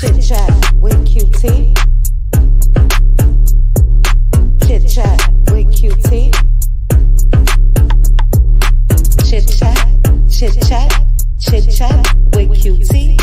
Chit chat with QT. Chit chat with QT. Chit chat, chit chat, chit chat with QT.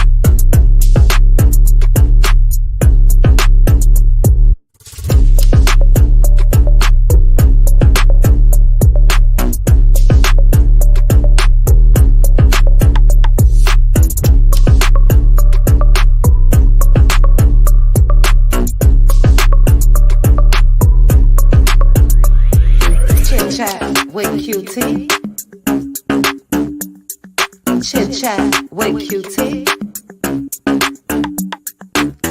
With QT. Chit chat with QT.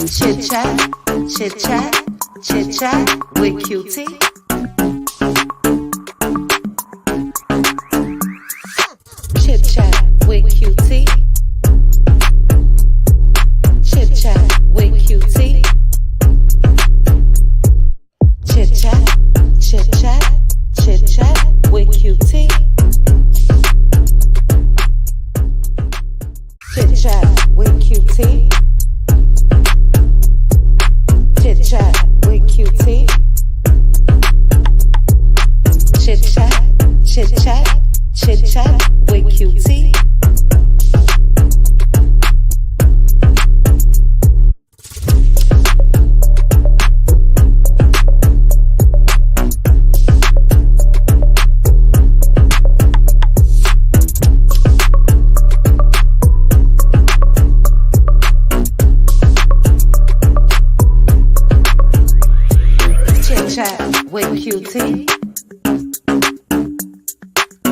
Chit chat, chit chat, chit chat with QT. Chit chat with QT. Chit chat with QT. Chit chat, chit chat. Chit chat with QT. Chit chat with QT. Chit chat with QT. Chit chat, chit chat, chit chat with QT. With QT.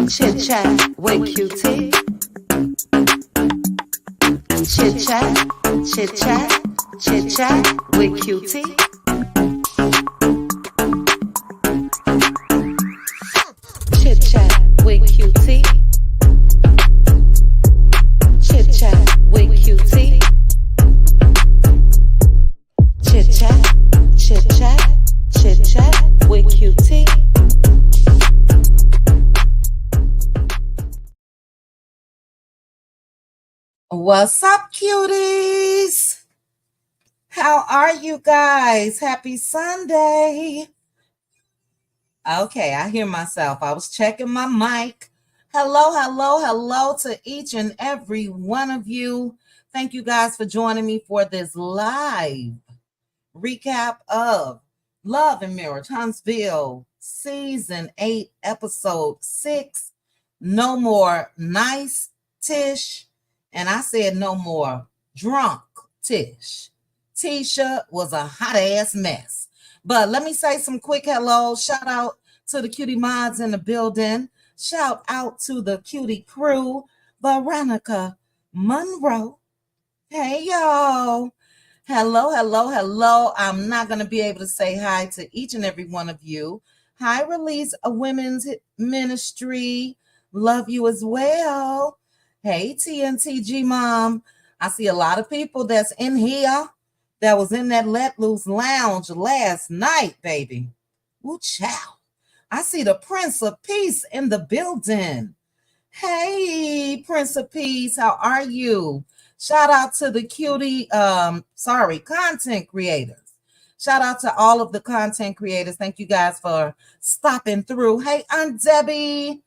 Chit chat with QT. Chit chat, chit chat, chit chat with QT. Chit chat with QT. Chit chat with QT. Chit chat, chit chat, chit chat with QT. What's up, cuties? How are you guys? Happy Sunday. Okay, I hear myself. I was checking my mic. Hello, hello, hello to each and every one of you. Thank you guys for joining me for this live recap of Love and Marriage Huntsville, Season 8, Episode 6, No More Nice Tish, and I said no more drunk Tish. Tisha was a hot-ass mess. But let me say some quick hello. Shout out to the cutie mods in the building. Shout out to the cutie crew, Veronica Monroe. Hey, y'all. Hello, hello, hello. I'm not going to be able to say hi to each and every one of you. Hi, Release a Women's Ministry. Love you as well. Hey, TNTG Mom. I see a lot of people that's in here that was in that Let Loose Lounge last night, baby. Woo, chow. I see the Prince of Peace in the building. Hey, Prince of Peace, how are you? Shout out to the content creators. Shout out to all of the content creators. Thank you guys for stopping through. Hey, Aunt Debbie.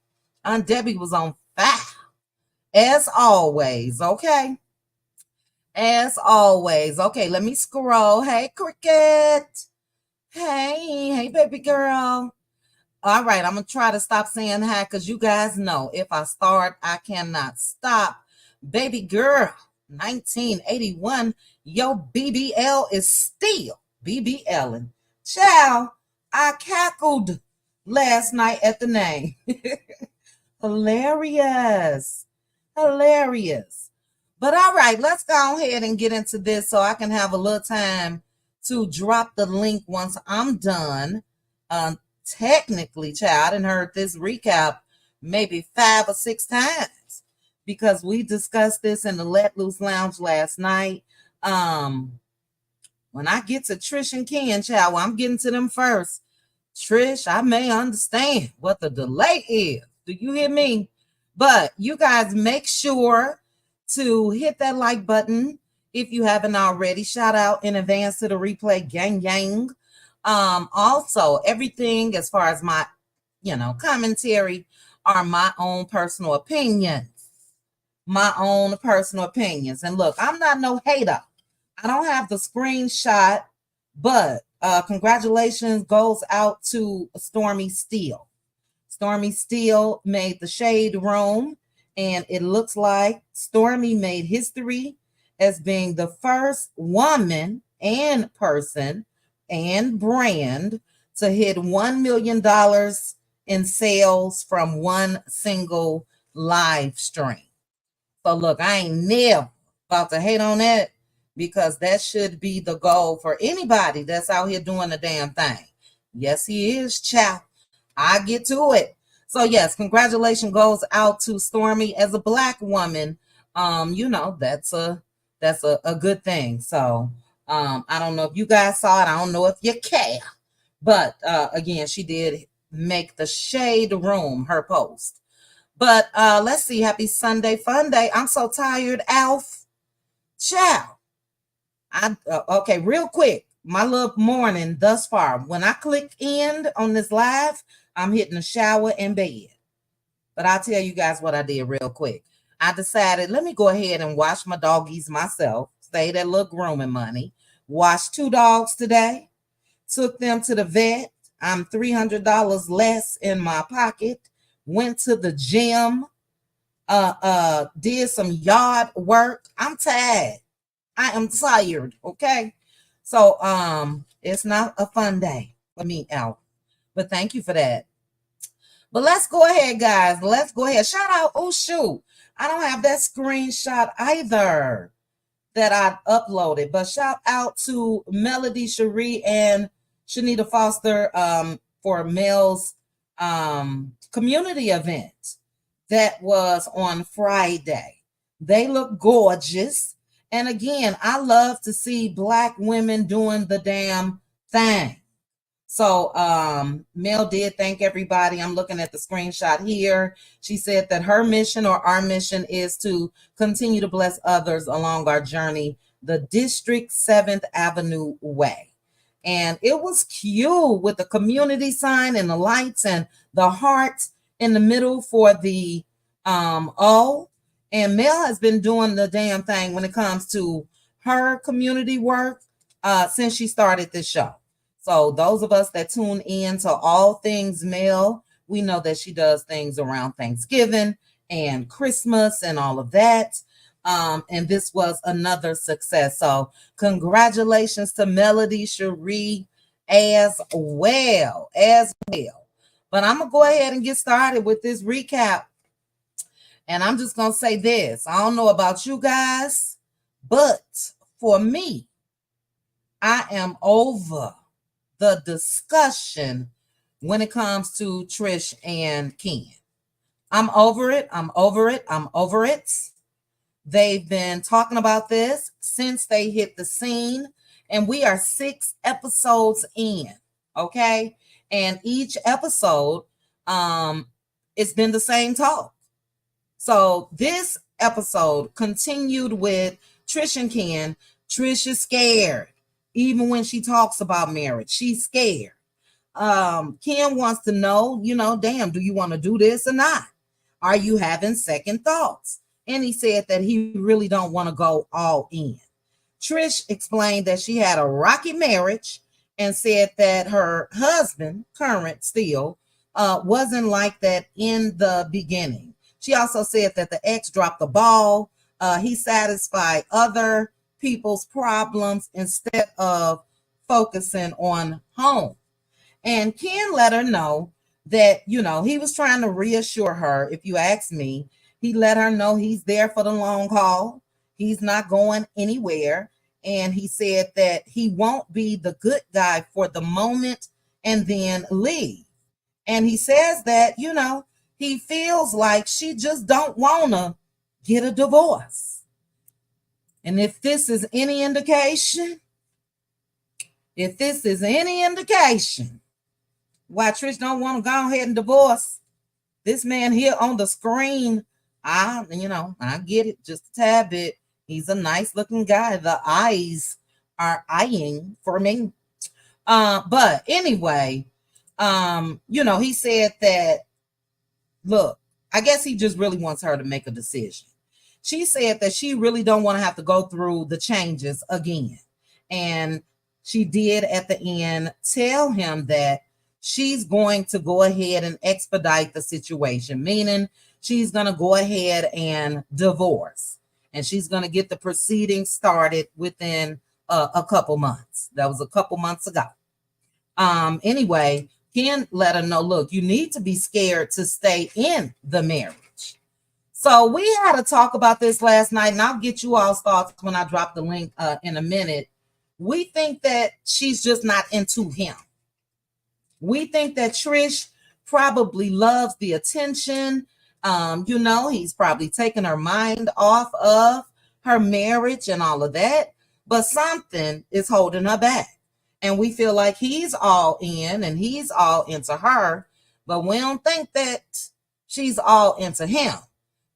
Aunt Debbie was on fire. As always, okay? As always. Okay, let me scroll. Hey, Cricket. Hey, baby girl. All right, I'm going to try to stop saying hi because you guys know if I start, I cannot stop. Baby girl. 1981, yo BBL is still BBLing. Child, I cackled last night at the name. Hilarious. But all right, let's go ahead and get into this so I can have a little time to drop the link once I'm done. Technically, child, I done heard this recap maybe 5 or 6 times. Because we discussed this in the Let Loose Lounge last night. When I get to Trish and Ken, child, well, I'm getting to them first. Trish, I may understand what the delay is. Do you hear me? But you guys make sure to hit that like button, If you haven't already, shout out in advance to the replay gang. Also, everything as far as my, commentary are my own personal opinions. My own personal opinions. And look, I'm not no hater. I don't have the screenshot, but congratulations goes out to Stormy Steele. Stormy Steele made the Shade Room, and it looks like Stormy made history as being the first woman and person and brand to hit $1 million in sales from one single live stream. So look, I ain't never about to hate on that, because that should be the goal for anybody that's out here doing the damn thing. Yes, he is, child. I get to it. So yes, congratulations goes out to Stormy as a Black woman. That's a good thing. So I don't know if you guys saw it. I don't know if you care. But again, she did make the Shade Room her post. But let's see. Happy Sunday, fun day. I'm so tired, Alf. Ciao. Okay, real quick. My little morning thus far. When I click end on this live, I'm hitting the shower and bed. But I'll tell you guys what I did real quick. I decided, let me go ahead and wash my doggies myself. Save that little grooming money. Washed 2 dogs today. Took them to the vet. I'm $300 less in my pocket. Went to the gym. Did some yard work. I'm tired. I am tired. Okay. So it's not a fun day for me, Al. But thank you for that. But let's go ahead, guys. Let's go ahead. Shout out. Oh, shoot. I don't have that screenshot either that I uploaded. But shout out to Melody Cherie and Shanita Foster for Mel's community event that was on Friday. They look gorgeous. And again, I love to see Black women doing the damn thing. So Mel did thank everybody. I'm looking at the screenshot here. She said that her mission, or our mission, is to continue to bless others along our journey the District 7th Avenue way. And it was cute with the community sign and the lights and the heart in the middle for the O. And Mel has been doing the damn thing when it comes to her community work since she started this show. So those of us that tune in to all things Mel, we know that she does things around Thanksgiving and Christmas and all of that. And this was another success. So congratulations to Melody Cherie as well. But I'm going to go ahead and get started with this recap. And I'm just going to say this. I don't know about you guys, but for me, I am over the discussion when it comes to Trish and Ken. I'm over it. They've been talking about this since they hit the scene, and we are 6 episodes in, okay? And each episode, it's been the same talk. So this episode continued with Trish and Ken. Trish is scared. Even when she talks about marriage, she's scared. Ken wants to know, damn, do you want to do this or not? Are you having second thoughts? And he said that he really don't want to go all in. Trish explained that she had a rocky marriage and said that her husband, current still, wasn't like that in the beginning. She also said that the ex dropped the ball. He satisfied other people's problems instead of focusing on home. And Ken let her know that, he was trying to reassure her. If you ask me, he let her know he's there for the long haul. He's not going anywhere. And he said that he won't be the good guy for the moment and then leave. And he says that, he feels like she just don't want to get a divorce. And if this is any indication, why Trish don't want to go ahead and divorce this man here on the screen, I get it just a tad bit. He's a nice looking guy. The eyes are eyeing for me. But anyway, he said that, look, I guess he just really wants her to make a decision. She said that she really don't want to have to go through the changes again. And she did at the end tell him that she's going to go ahead and expedite the situation, meaning she's going to go ahead and divorce. And she's going to get the proceedings started within a couple months. That was a couple months ago. Anyway, Ken let her know, look, you need to be scared to stay in the marriage. So we had to talk about this last night, and I'll get you all's thoughts when I drop the link in a minute. We think that she's just not into him. We think that Trish probably loves the attention. He's probably taken her mind off of her marriage and all of that, but something is holding her back. And we feel like he's all in and he's all into her, but we don't think that she's all into him.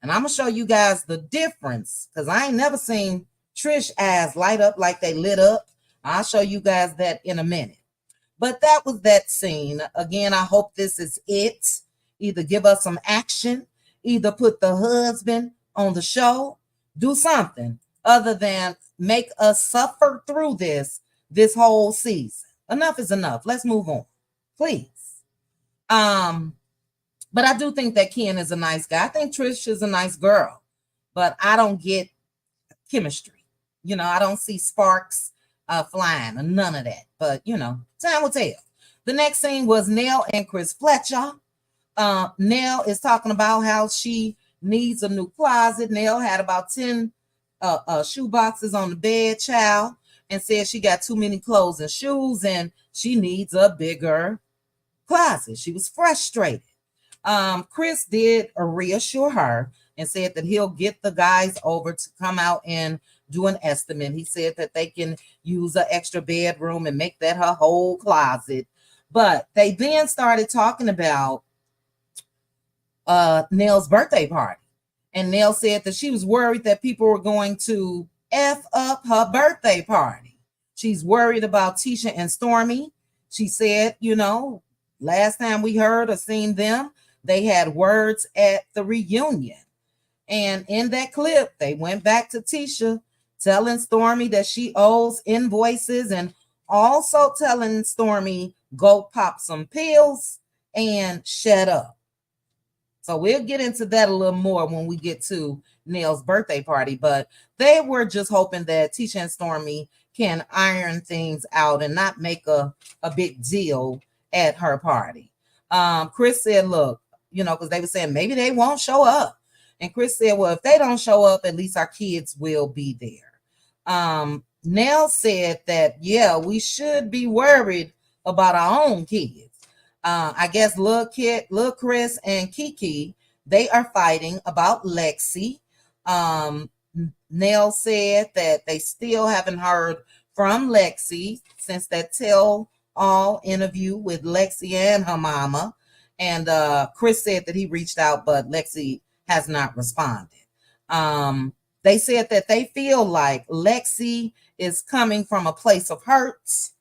And I'm going to show you guys the difference, because I ain't never seen Trish eyes light up like they lit up. I'll show you guys that in a minute. But that was that scene. Again, I hope this is it. Either give us some action, either put the husband on the show, do something other than make us suffer through this whole season. Enough is enough. Let's move on, please. But I do think that Ken is a nice guy. I think Trish is a nice girl, but I don't get chemistry. I don't see sparks flying or none of that. But time will tell. The next scene was Nell and Chris Fletcher. Nell is talking about how she needs a new closet. Nell had about 10 shoe boxes on the bed, child, and said she got too many clothes and shoes and she needs a bigger closet. She was frustrated. Chris did reassure her and said that he'll get the guys over to come out and do an estimate. He said that they can use an extra bedroom and make that her whole closet. But they then started talking about Nell's birthday party. And Nell said that she was worried that people were going to F up her birthday party. She's worried about Tisha and Stormy. She said, last time we heard or seen them, they had words at the reunion. And in that clip, they went back to Tisha telling Stormy that she owes invoices and also telling Stormy, go pop some pills and shut up. So we'll get into that a little more when we get to Nell's birthday party. But they were just hoping that Tisha and Stormy can iron things out and not make a big deal at her party. Chris said, look, because they were saying maybe they won't show up. And Chris said, well, if they don't show up, at least our kids will be there. Nell said that, yeah, we should be worried about our own kids. I guess Lil Chris and Kiki, they are fighting about Lexi. Nell said that they still haven't heard from Lexi since that tell-all interview with Lexi and her mama. And Chris said that he reached out, but Lexi has not responded. They said that they feel like Lexi is coming from a place of hurts.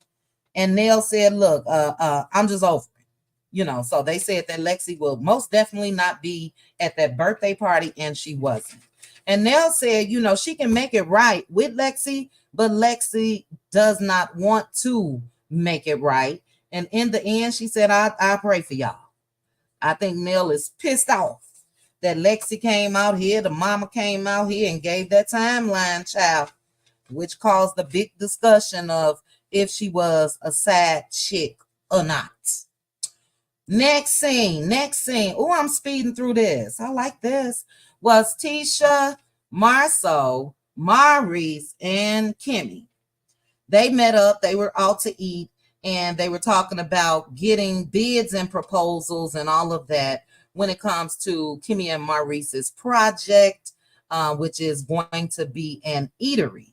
And Nell said, look, I'm just over it. So they said that Lexi will most definitely not be at that birthday party, and she wasn't. And Nell said, she can make it right with Lexi, but Lexi does not want to make it right. And in the end, she said, I pray for y'all. I think Nell is pissed off that Lexi came out here, the mama came out here and gave that timeline, child, which caused the big discussion of if she was a side chick or not. Next scene. Oh, I'm speeding through this. I like this. Was Tisha, Marceau, Maurice, and Kimmy. They met up. They were out to eat, and they were talking about getting bids and proposals and all of that when it comes to Kimmy and Maurice's project, which is going to be an eatery.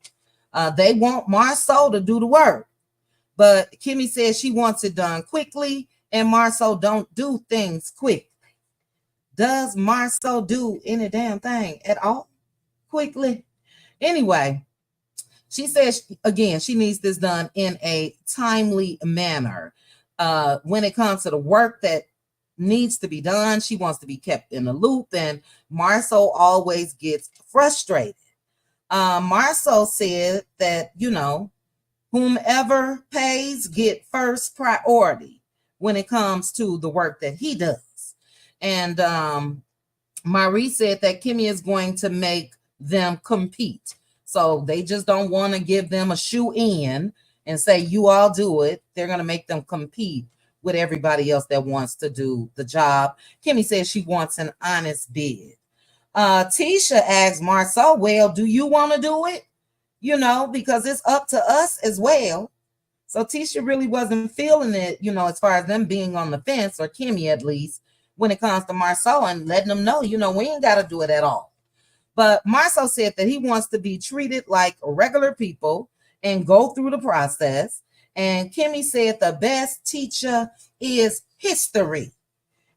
They want Marceau to do the work, but Kimmy says she wants it done quickly, and Marceau don't do things quickly. Does Marceau do any damn thing at all quickly? Anyway, she says, again, she needs this done in a timely manner. When it comes to the work that needs to be done, she wants to be kept in the loop, and Marceau always gets frustrated. Marceau said that, whomever pays get first priority when it comes to the work that he does. And Marie said that Kimmy is going to make them compete. So they just don't want to give them a shoe in and say, you all do it. They're going to make them compete with everybody else that wants to do the job. Kimmy says she wants an honest bid. Tisha asked Marceau, well, do you want to do it? Because it's up to us as well. So Tisha really wasn't feeling it, as far as them being on the fence, or Kimmy at least, when it comes to Marceau, and letting them know, we ain't got to do it at all. But Marceau said that he wants to be treated like regular people and go through the process. And Kimmy said the best teacher is history.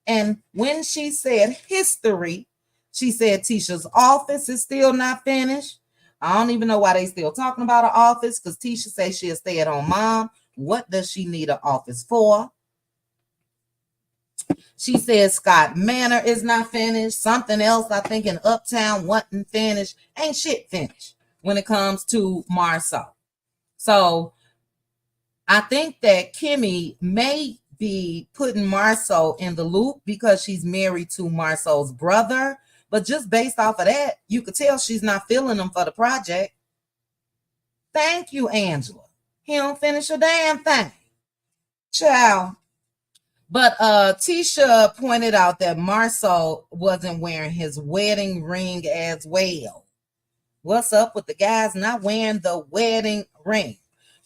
And when she said history, she said Tisha's office is still not finished. I don't even know why they still talking about an office, because Tisha says she's a stay-at-home mom. What does she need an office for? She says Scott Manor is not finished. Something else, I think, in Uptown wasn't finished. Ain't shit finished when it comes to Marceau. So I think that Kimmy may be putting Marceau in the loop because she's married to Marceau's brother. But just based off of that, you could tell she's not feeling him for the project. Thank you, Angela. He don't finish a damn thing. Ciao. But Tisha pointed out that Marceau wasn't wearing his wedding ring as well. What's up with the guys not wearing the wedding ring?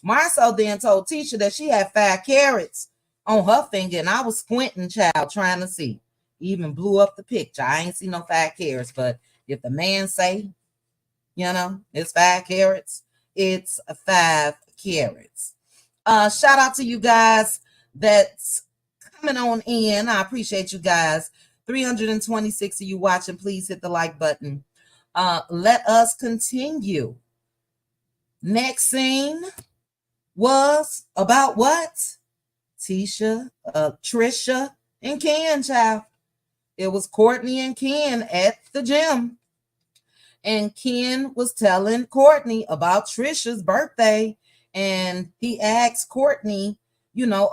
Marceau then told Tisha that she had 5 carats on her finger, and I was squinting, child, trying to see. Even blew up the picture. I ain't seen no 5 carats, but if the man say, it's 5 carats, it's 5 carats. Shout out to you guys that's coming on in. I appreciate you guys. 326 of you watching. Please hit the like button. Let us continue. Next scene was about what? Tisha, Trisha, and Ken, child. It was Courtney and Ken at the gym. And Ken was telling Courtney about Trisha's birthday. And he asked Courtney,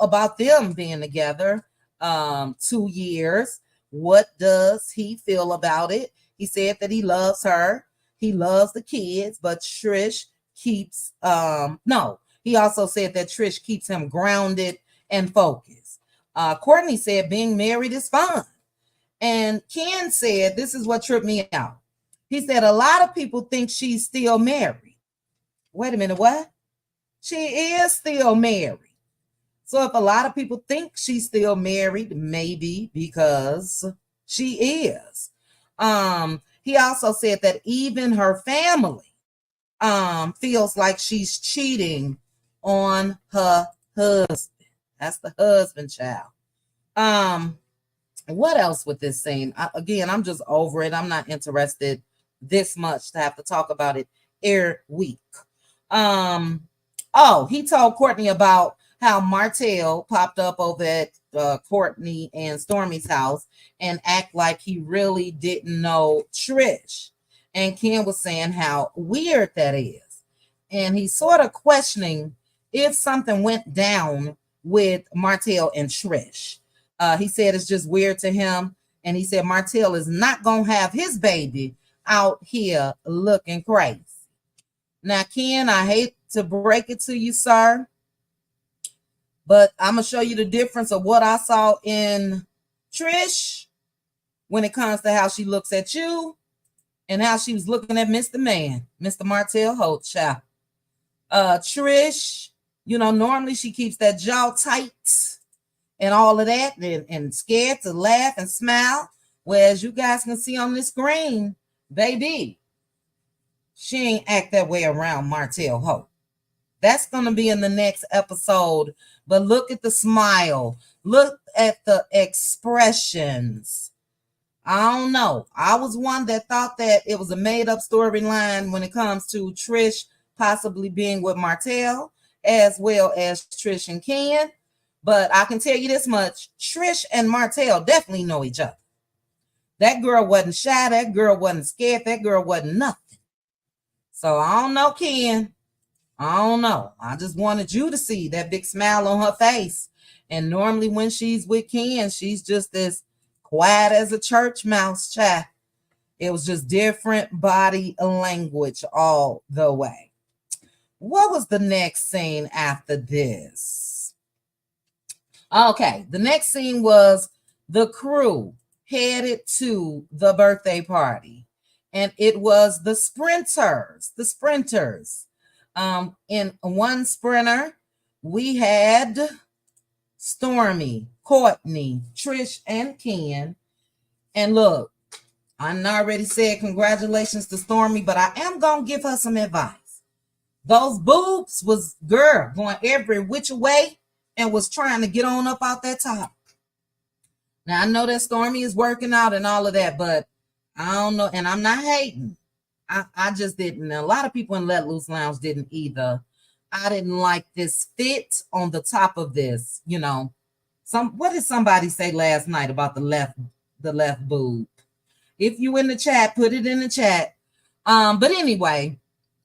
about them being together 2 years. What does he feel about it? He said that he loves her. He loves the kids, but Trish keeps, he also said that Trish keeps him grounded and focused. Courtney said being married is fun. And Ken said, this is what tripped me out. He said, a lot of people think she's still married. Wait a minute, what? She is still married. So if a lot of people think she's still married, maybe because she is. He also said that even her family feels like she's cheating on her husband. That's the husband, child. What else with this scene? Again, I'm just over it. I'm not interested this much to have to talk about it every week. He told Courtney about how Martell popped up over at Courtney and Stormy's house and act like he really didn't know Trish. And Ken was saying how weird that is. And he's sort of questioning if something went down with Martell and Trish. He said it's just weird to him. And he said Martell is not going to have his baby out here looking crazy. Now, Ken, I hate to break it to you, sir, but I'm going to show you the difference of what I saw in Trish when it comes to how she looks at you and how she was looking at Mr. Man, Mr. Martell Holt, child. Trish, normally she keeps that jaw tight and all of that and scared to laugh and smile. Whereas you guys can see on the screen, baby, she ain't act that way around Martell Holt. That's going to be in the next episode. But look at the smile. Look at the expressions. I don't know. I was one that thought that it was a made up storyline when it comes to Trish possibly being with Martell as well as Trish and Ken. But I can tell you this much, Trish and Martell definitely know each other. That girl wasn't shy. That girl wasn't scared. That girl wasn't nothing. So I don't know, Ken. I don't know. I just wanted you to see that big smile on her face. And normally when she's with Ken, she's just as quiet as a church mouse, child. It was just different body language all the way. What was the next scene after this? Okay, the next scene was the crew headed to the birthday party. And it was the sprinters. In one sprinter, we had Stormy, Courtney, Trish, and Ken. And look, I already said congratulations to Stormy, but I am going to give her some advice. Those boobs was, girl, going every which way and was trying to get on up out that top. Now, I know that Stormy is working out and all of that, but I don't know. And I'm not hating. I just didn't. A lot of people in Let Loose Lounge didn't either. I didn't like this fit on the top of this. You know, what did somebody say last night about the left boob? If you in the chat, put it in the chat. But anyway,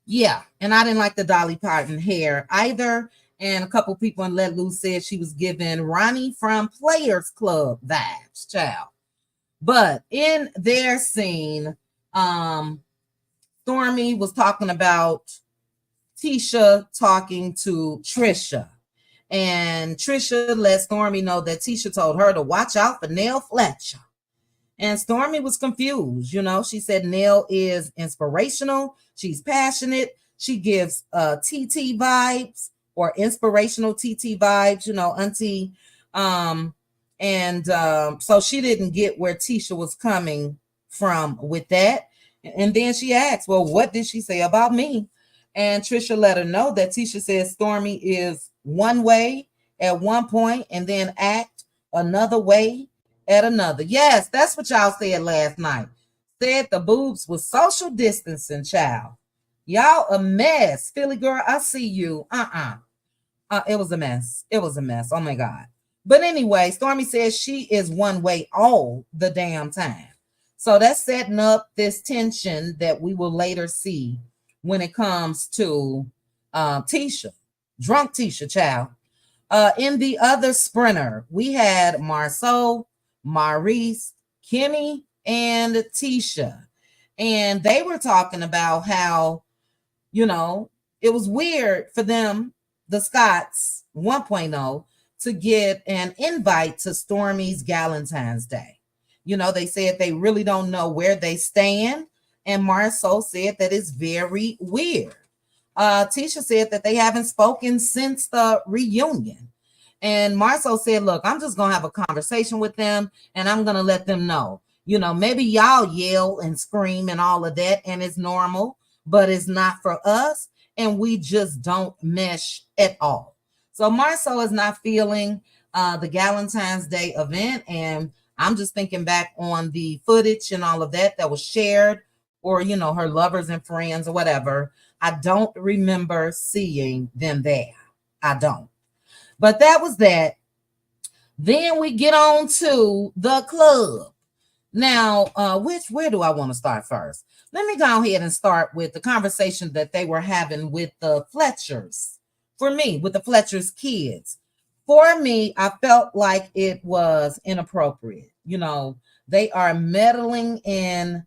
yeah. And I didn't like the Dolly Parton hair either. And a couple people in Let Loose said she was giving Ronnie from Players Club vibes, child. But in their scene, Stormy was talking about Tisha talking to Trisha. And Trisha let Stormy know that Tisha told her to watch out for Nell Fletcher. And Stormy was confused. You know, she said Nell is inspirational. She's passionate. She gives TT vibes or inspirational TT vibes, you know, auntie. So she didn't get where Tisha was coming from with that. And then she asked, well, what did she say about me? And Trisha let her know that Tisha says Stormy is one way at one point and then act another way at another. Yes, that's what y'all said last night. Said the boobs was social distancing, child. Y'all a mess. Philly girl, I see you. It was a mess. It was a mess. Oh my God. But anyway, Stormy says she is one way all the damn time. So that's setting up this tension that we will later see when it comes to Tisha, drunk Tisha, child. In the other sprinter, we had Marceau, Maurice, Kimmy, and Tisha. And they were talking about how, you know, it was weird for them, the Scots 1.0, to get an invite to Stormy's Galentine's Day. You know, they said they really don't know where they stand. And Marceau said that it's very weird. Tisha said that they haven't spoken since the reunion. And Marceau said, look, I'm just going to have a conversation with them and I'm going to let them know. You know, maybe y'all yell and scream and all of that and it's normal, but it's not for us. And we just don't mesh at all. So Marceau is not feeling the Galentine's Day event. And I'm just thinking back on the footage and all of that was shared, or, you know, her lovers and friends or whatever. I don't remember seeing them there. I don't. But that was that. Then we get on to the club. Now, where do I want to start first? Let me go ahead and start with the conversation that they were having with the Fletchers. For me, with the Fletchers kids. For me, I felt like it was inappropriate. You know, they are meddling in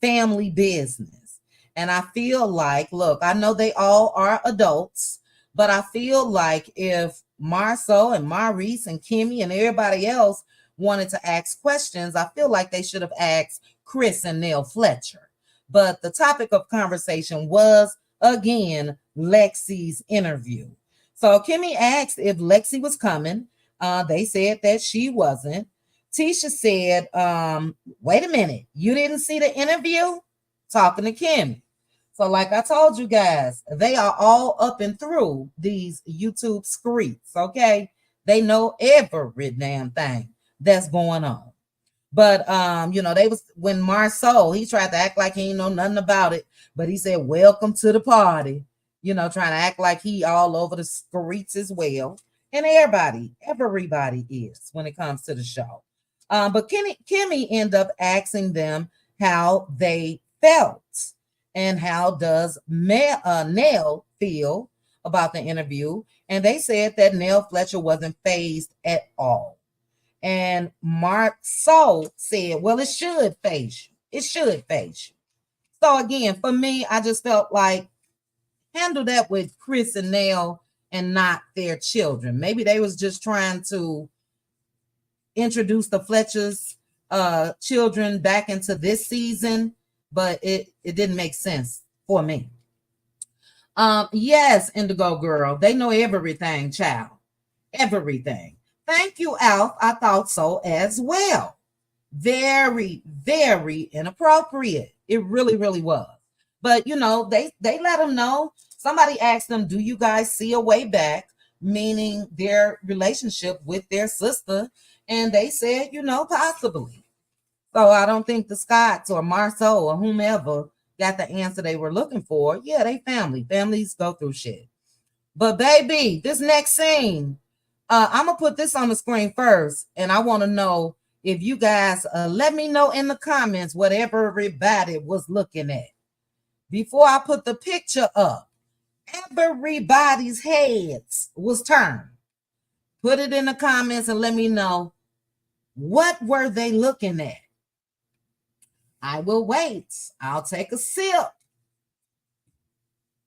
family business. And I feel like, look, I know they all are adults, but I feel like if Marceau and Maurice and Kimmy and everybody else wanted to ask questions, I feel like they should have asked Chris and Nell Fletcher. But the topic of conversation was, again, Lexi's interview. So Kimmy asked if Lexi was coming. They said that she wasn't. Tisha said, wait a minute, you didn't see the interview? Talking to Kimmy. So like I told you guys, they are all up and through these YouTube streets, okay? They know every damn thing that's going on. But they was when Marceau, he tried to act like he ain't know nothing about it, but he said, "Welcome to the party." Trying to act like he all over the streets as well. And everybody is when it comes to the show. But Kimmy ended up asking them how they felt and how does Nell feel about the interview. And they said that Nell Fletcher wasn't phased at all. And Mark Soul said, well, it should phase you. It should phase you. So again, for me, I just felt like handle that with Chris and Nell and not their children. Maybe they was just trying to introduce the Fletcher's children back into this season, but it didn't make sense for me. Yes, Indigo Girl, they know everything, child. Everything. Thank you, Alf. I thought so as well. Very, very inappropriate. It really, really was. But they let them know. Somebody asked them, do you guys see a way back? Meaning their relationship with their sister. And they said, possibly. So I don't think the Scotts or Marceau or whomever got the answer they were looking for. Yeah, they family. Families go through shit. But baby, this next scene, I'm going to put this on the screen first. And I want to know if you guys let me know in the comments what everybody was looking at. Before I put the picture up, everybody's heads was turned. Put it in the comments and let me know what were they looking at. I will wait. I'll take a sip.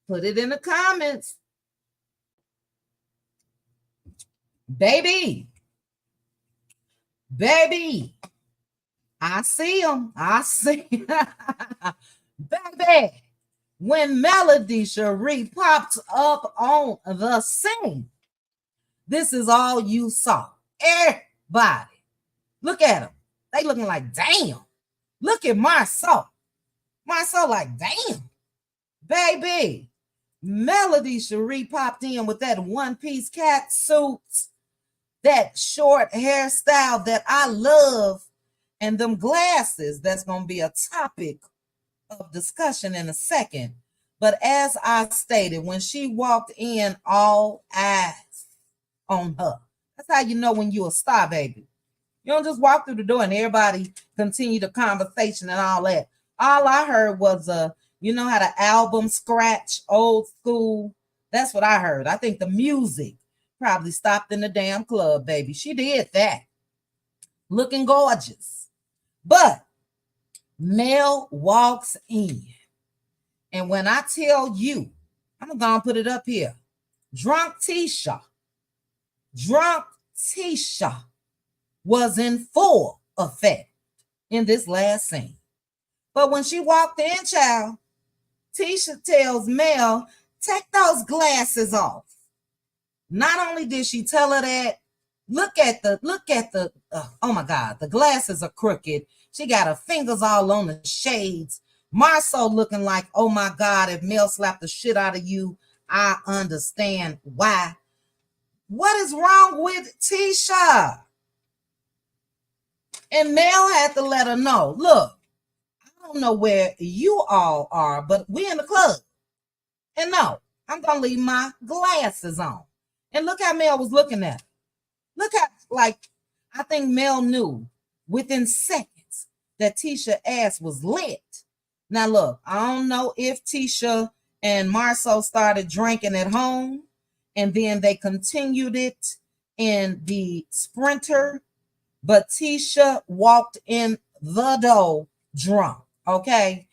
Put it in the comments. Baby, I see them. I see. Baby, when Melody Cherie popped up on the scene, this is all you saw. Everybody. Look at them. They looking like, damn. Look at Marceau. Marceau like, damn. Baby, Melody Cherie popped in with that one-piece cat suit, that short hairstyle that I love, and them glasses. That's going to be a topic of discussion in a second. But as I stated, when she walked in, all eyes on her. That's how you know when you're a star, baby. You don't just walk through the door and everybody continue the conversation and all that. All I heard was how the album scratch, old school. That's what I heard. I think the music probably stopped in the damn club, baby. She did that. Looking gorgeous. But Mel walks in. And when I tell you, I'm going to put it up here. Drunk Tisha was in full effect in this last scene. But when she walked in, child, Tisha tells Mel, take those glasses off. Not only did she tell her that, look at the, oh my God, the glasses are crooked. She got her fingers all on the shades. Marceau looking like, oh my God, if Mel slapped the shit out of you, I understand why. What is wrong with Tisha? And Mel had to let her know, look, I don't know where you all are, but we in the club. And no, I'm going to leave my glasses on. And look how Mel was looking at her. Look how, I think Mel knew within seconds that Tisha's ass was lit. Now, look, I don't know if Tisha and Marceau started drinking at home and then they continued it in the Sprinter, but Tisha walked in the door drunk, okay?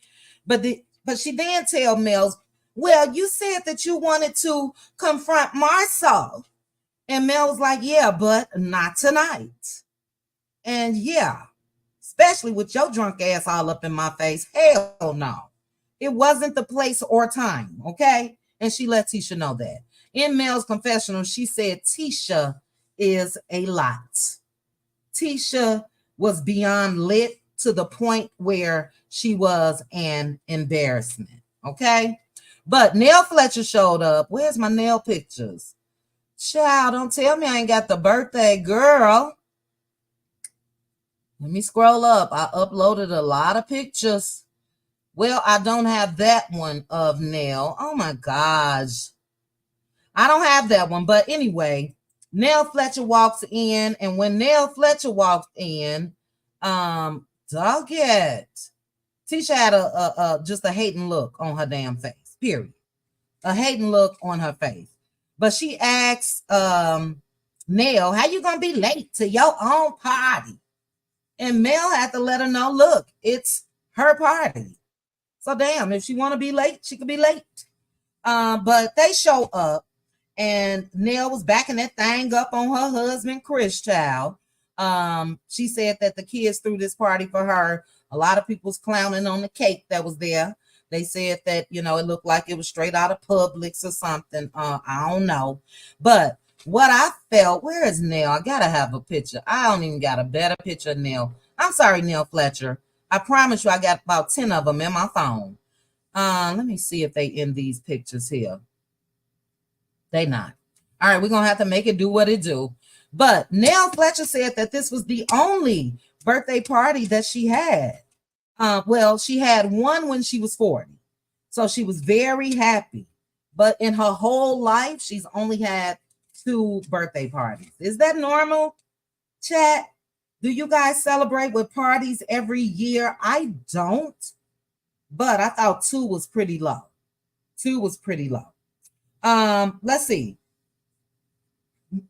But she then tell Mel, well, you said that you wanted to confront Marceau. And Mel was like, yeah, but not tonight. And yeah, especially with your drunk ass all up in my face. Hell no. It wasn't the place or time, okay? And she let Tisha know that. In Mel's confessional, she said Tisha is a lot. Tisha was beyond lit to the point where she was an embarrassment, okay? But Nell Fletcher showed up. Where's my nail pictures? Child, don't tell me I ain't got the birthday girl. Let me scroll up. I uploaded a lot of pictures. Well, I don't have that one of Nell. Oh my gosh. I don't have that one. But anyway, Nell Fletcher walks in, and when Nell Fletcher walked in, dog it. Tisha had a just a hating look on her damn face. Period. A hating look on her face. But she asks Nell, how you gonna be late to your own party? And Mel had to let her know, look, it's her party. So damn, if she want to be late, she could be late. But they show up, and Nell was backing that thing up on her husband, Chris Child. She said that the kids threw this party for her. A lot of people's clowning on the cake that was there. They said that, you know, it looked like it was straight out of Publix or something. I don't know. But what I felt, where is Nell? I gotta have a picture. I don't even got a better picture of Nell. I'm sorry, Nell Fletcher. I promise you I got about 10 of them in my phone. Let me see if they in these pictures here. They not. All right, we're gonna have to make it do what it do. But Nell Fletcher said that this was the only birthday party that she had. Well, she had one when she was 40. So she was very happy. But in her whole life, she's only had 2 birthday parties. Is that normal, chat? Do you guys celebrate with parties every year? I don't. But I thought 2 was pretty low. 2 was pretty low. Let's see.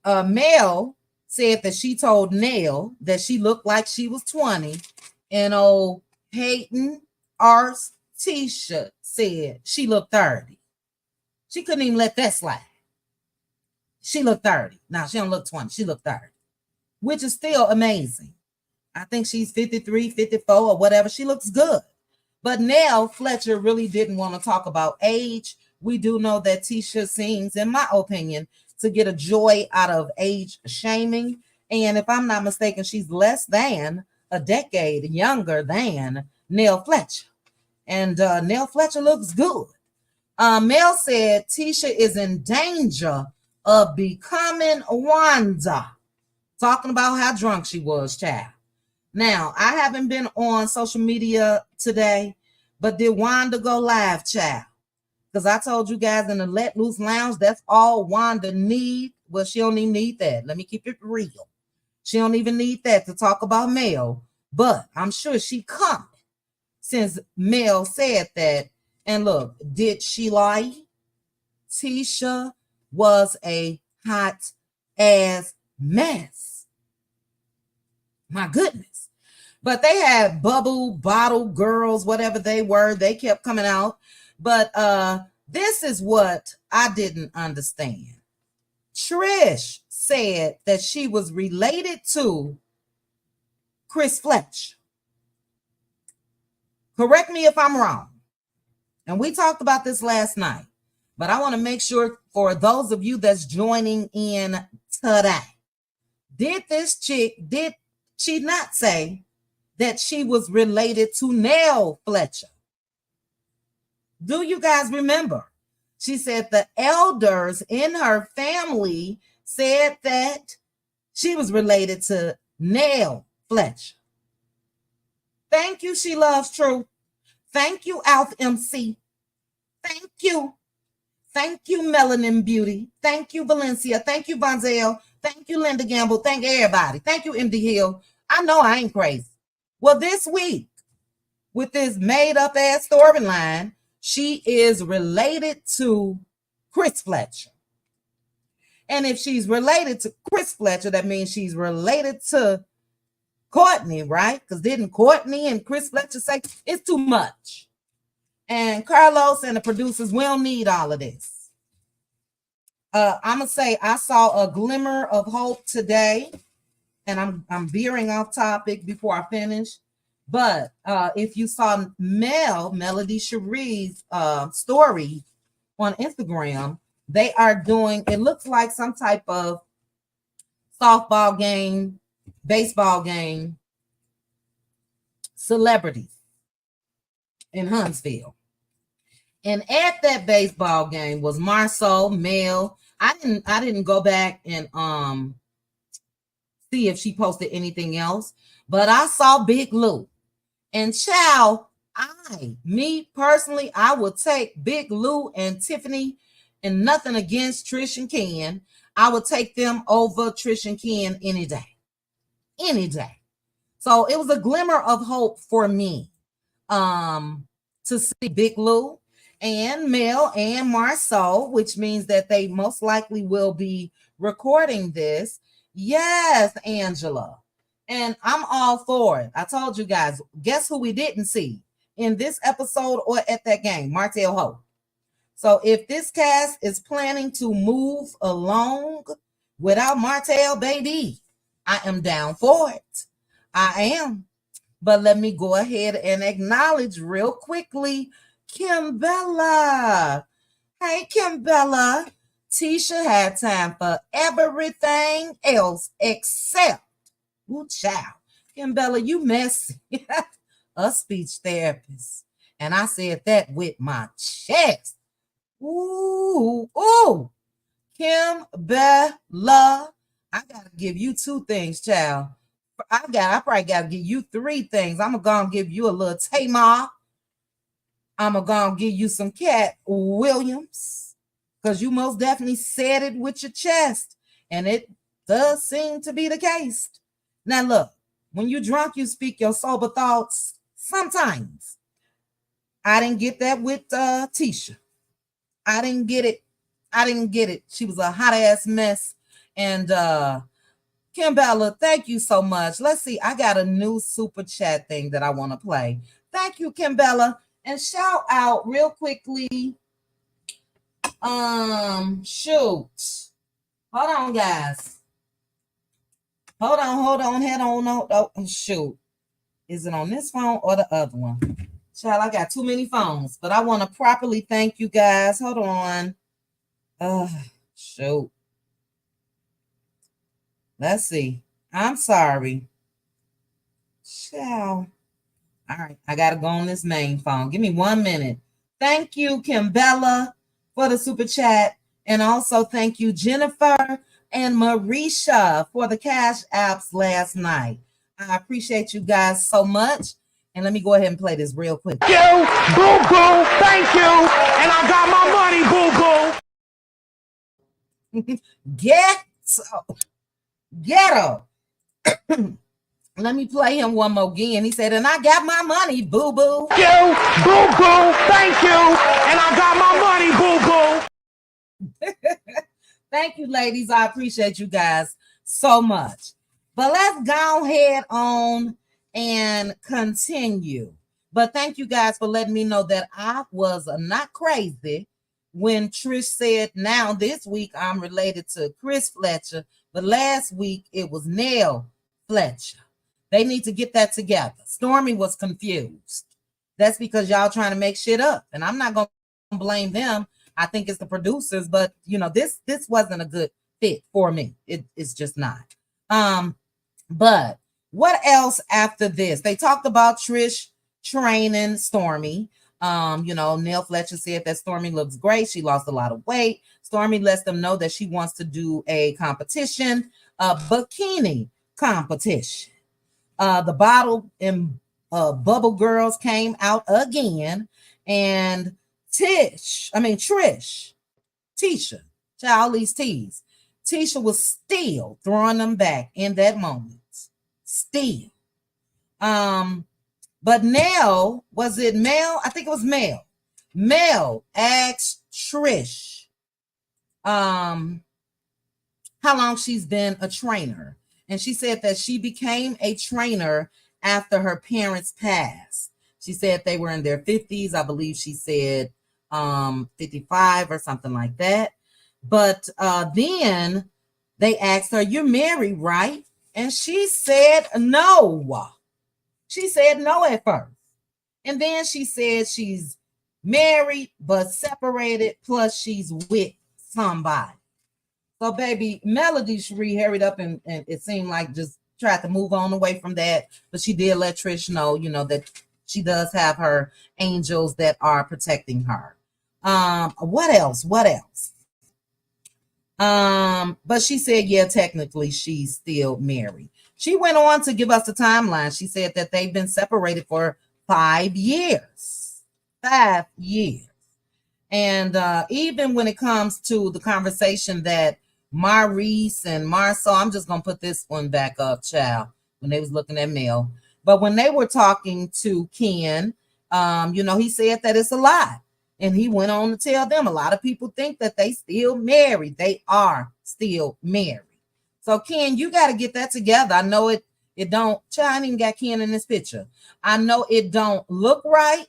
Mel said that she told Nell that she looked like she was 20. And old Peyton Arts T-shirt said she looked 30. She couldn't even let that slide. She looked 30. Now, she don't look 20. She looked 30, which is still amazing. I think she's 53, 54 or whatever. She looks good. But Nell Fletcher really didn't want to talk about age. We do know that Tisha seems, in my opinion, to get a joy out of age shaming. And if I'm not mistaken, she's less than a decade younger than Nell Fletcher. And Nell Fletcher looks good. Mel said Tisha is in danger of becoming Wanda. Talking about how drunk she was, child. Now, I haven't been on social media today, but did Wanda go live, child? Because I told you guys in the Let Loose Lounge, that's all Wanda need. Well, she don't even need that. Let me keep it real. She don't even need that to talk about Mel. But I'm sure she coming since Mel said that. And look, did she lie? Tisha was a hot ass mess. My goodness. But they had bubble, bottle girls, whatever they were. They kept coming out. But this is what I didn't understand. Trish said that she was related to Chris Fletcher. Correct me if I'm wrong. And we talked about this last night. But I want to make sure for those of you that's joining in today, did she not say that she was related to Nell Fletcher? Do you guys remember? She said the elders in her family said that she was related to Nell Fletcher. Thank you, She Loves Truth. Thank you, Alf MC. Thank you. Thank you, Melanin Beauty. Thank you, Valencia. Thank you, Bonzel. Thank you, Linda Gamble. Thank everybody. Thank you, MD Hill. I know I ain't crazy. Well, this week, with this made-up ass storyline, she is related to Chris Fletcher. And if she's related to Chris Fletcher, that means she's related to Courtney, right? Because didn't Courtney and Chris Fletcher say it's too much? And Carlos and the producers, we don't need all of this. I'm going to say I saw a glimmer of hope today. And I'm veering off topic before I finish. But if you saw Melody Cherie's story on Instagram, they are doing, it looks like some type of softball game, baseball game, celebrities in Huntsville. And at that baseball game was Marceau, Mel. I didn't go back and see if she posted anything else. But I saw Big Lou. And child, me personally, I would take Big Lou and Tiffany, and nothing against Trish and Ken. I would take them over Trish and Ken any day. Any day. So it was a glimmer of hope for me to see Big Lou and Mel and Marceau, which means that they most likely will be recording this. Yes, Angela. And I'm all for it. I told you guys, guess who we didn't see in this episode or at that game? Martell Ho. So if this cast is planning to move along without Martell, baby, I am down for it. I am. But let me go ahead and acknowledge real quickly Kimbella. Hey, Kimbella. Tisha had time for everything else except, ooh, child. Kimbella, you messy. A speech therapist. And I said that with my chest. Ooh, ooh. Kimbella. I gotta give you two things, child. I probably gotta give you three things. I'm gonna give you a little Tamar. I'm gonna give you some Cat Williams, because you most definitely said it with your chest, and it does seem to be the case. Now look, when you're drunk, you speak your sober thoughts. Sometimes I didn't get that with Tisha. I didn't get it. She was a hot ass mess. And Kimbella, thank you so much. Let's see. I got a new super chat thing that I want to play. Thank you, Kimbella. And shout out real quickly. Shoot. Hold on, guys. Hold on. Head on. Oh, shoot. Is it on this phone or the other one? Child, I got too many phones, but I want to properly thank you guys. Hold on. Shoot. Let's see. I'm sorry. Child. All right. I got to go on this main phone. Give me 1 minute. Thank you, Kimbella, for the super chat. And also thank you, Jennifer and Marisha, for the cash apps last night. I appreciate you guys so much. And let me go ahead and play this real quick. Thank you, boo-boo, thank you. And I got my money, boo-boo. Ghetto. Let me play him one more again. He said, and I got my money, boo-boo. Thank you, boo-boo, thank you. And I got my money, boo-boo. Thank you, ladies. I appreciate you guys so much. But let's go ahead on and continue. But thank you guys for letting me know that I was not crazy when Trish said, now this week I'm related to Chris Fletcher, but last week it was Nell Fletcher. They need to get that together. Stormy was confused. That's because y'all trying to make shit up, and I'm not going to blame them. I think it's the producers, but this wasn't a good fit for me. It's just not. But what else after this? They talked about Trish training Stormy. Nell Fletcher said that Stormy looks great. She lost a lot of weight. Stormy lets them know that she wants to do a competition, a bikini competition. The bottle and bubble girls came out again, and Tisha, all these T's. Tisha was still throwing them back in that moment. Still. But Nell, was it Mel? I think it was Mel. Mel asked Trish how long she's been a trainer. And she said that she became a trainer after her parents passed. She said they were in their 50s. I believe she said 55 or something like that. But then they asked her, you're married, right? And she said no. She said no at first. And then she said she's married but separated, plus she's with somebody. So, baby, Melody Cherie hurried up and it seemed like just tried to move on away from that. But she did let Trish know, that she does have her angels that are protecting her. What else? But she said, yeah, technically she's still married. She went on to give us the timeline. She said that they've been separated for 5 years. 5 years. And even when it comes to the conversation that Maurice and Marceau, I'm just going to put this one back up, child, when they was looking at Mel. But when they were talking to Ken, he said that it's a lie. And he went on to tell them a lot of people think that they still married. They are still married. So Ken, you got to get that together. I know it don't, child, I ain't even got Ken in this picture. I know it don't look right,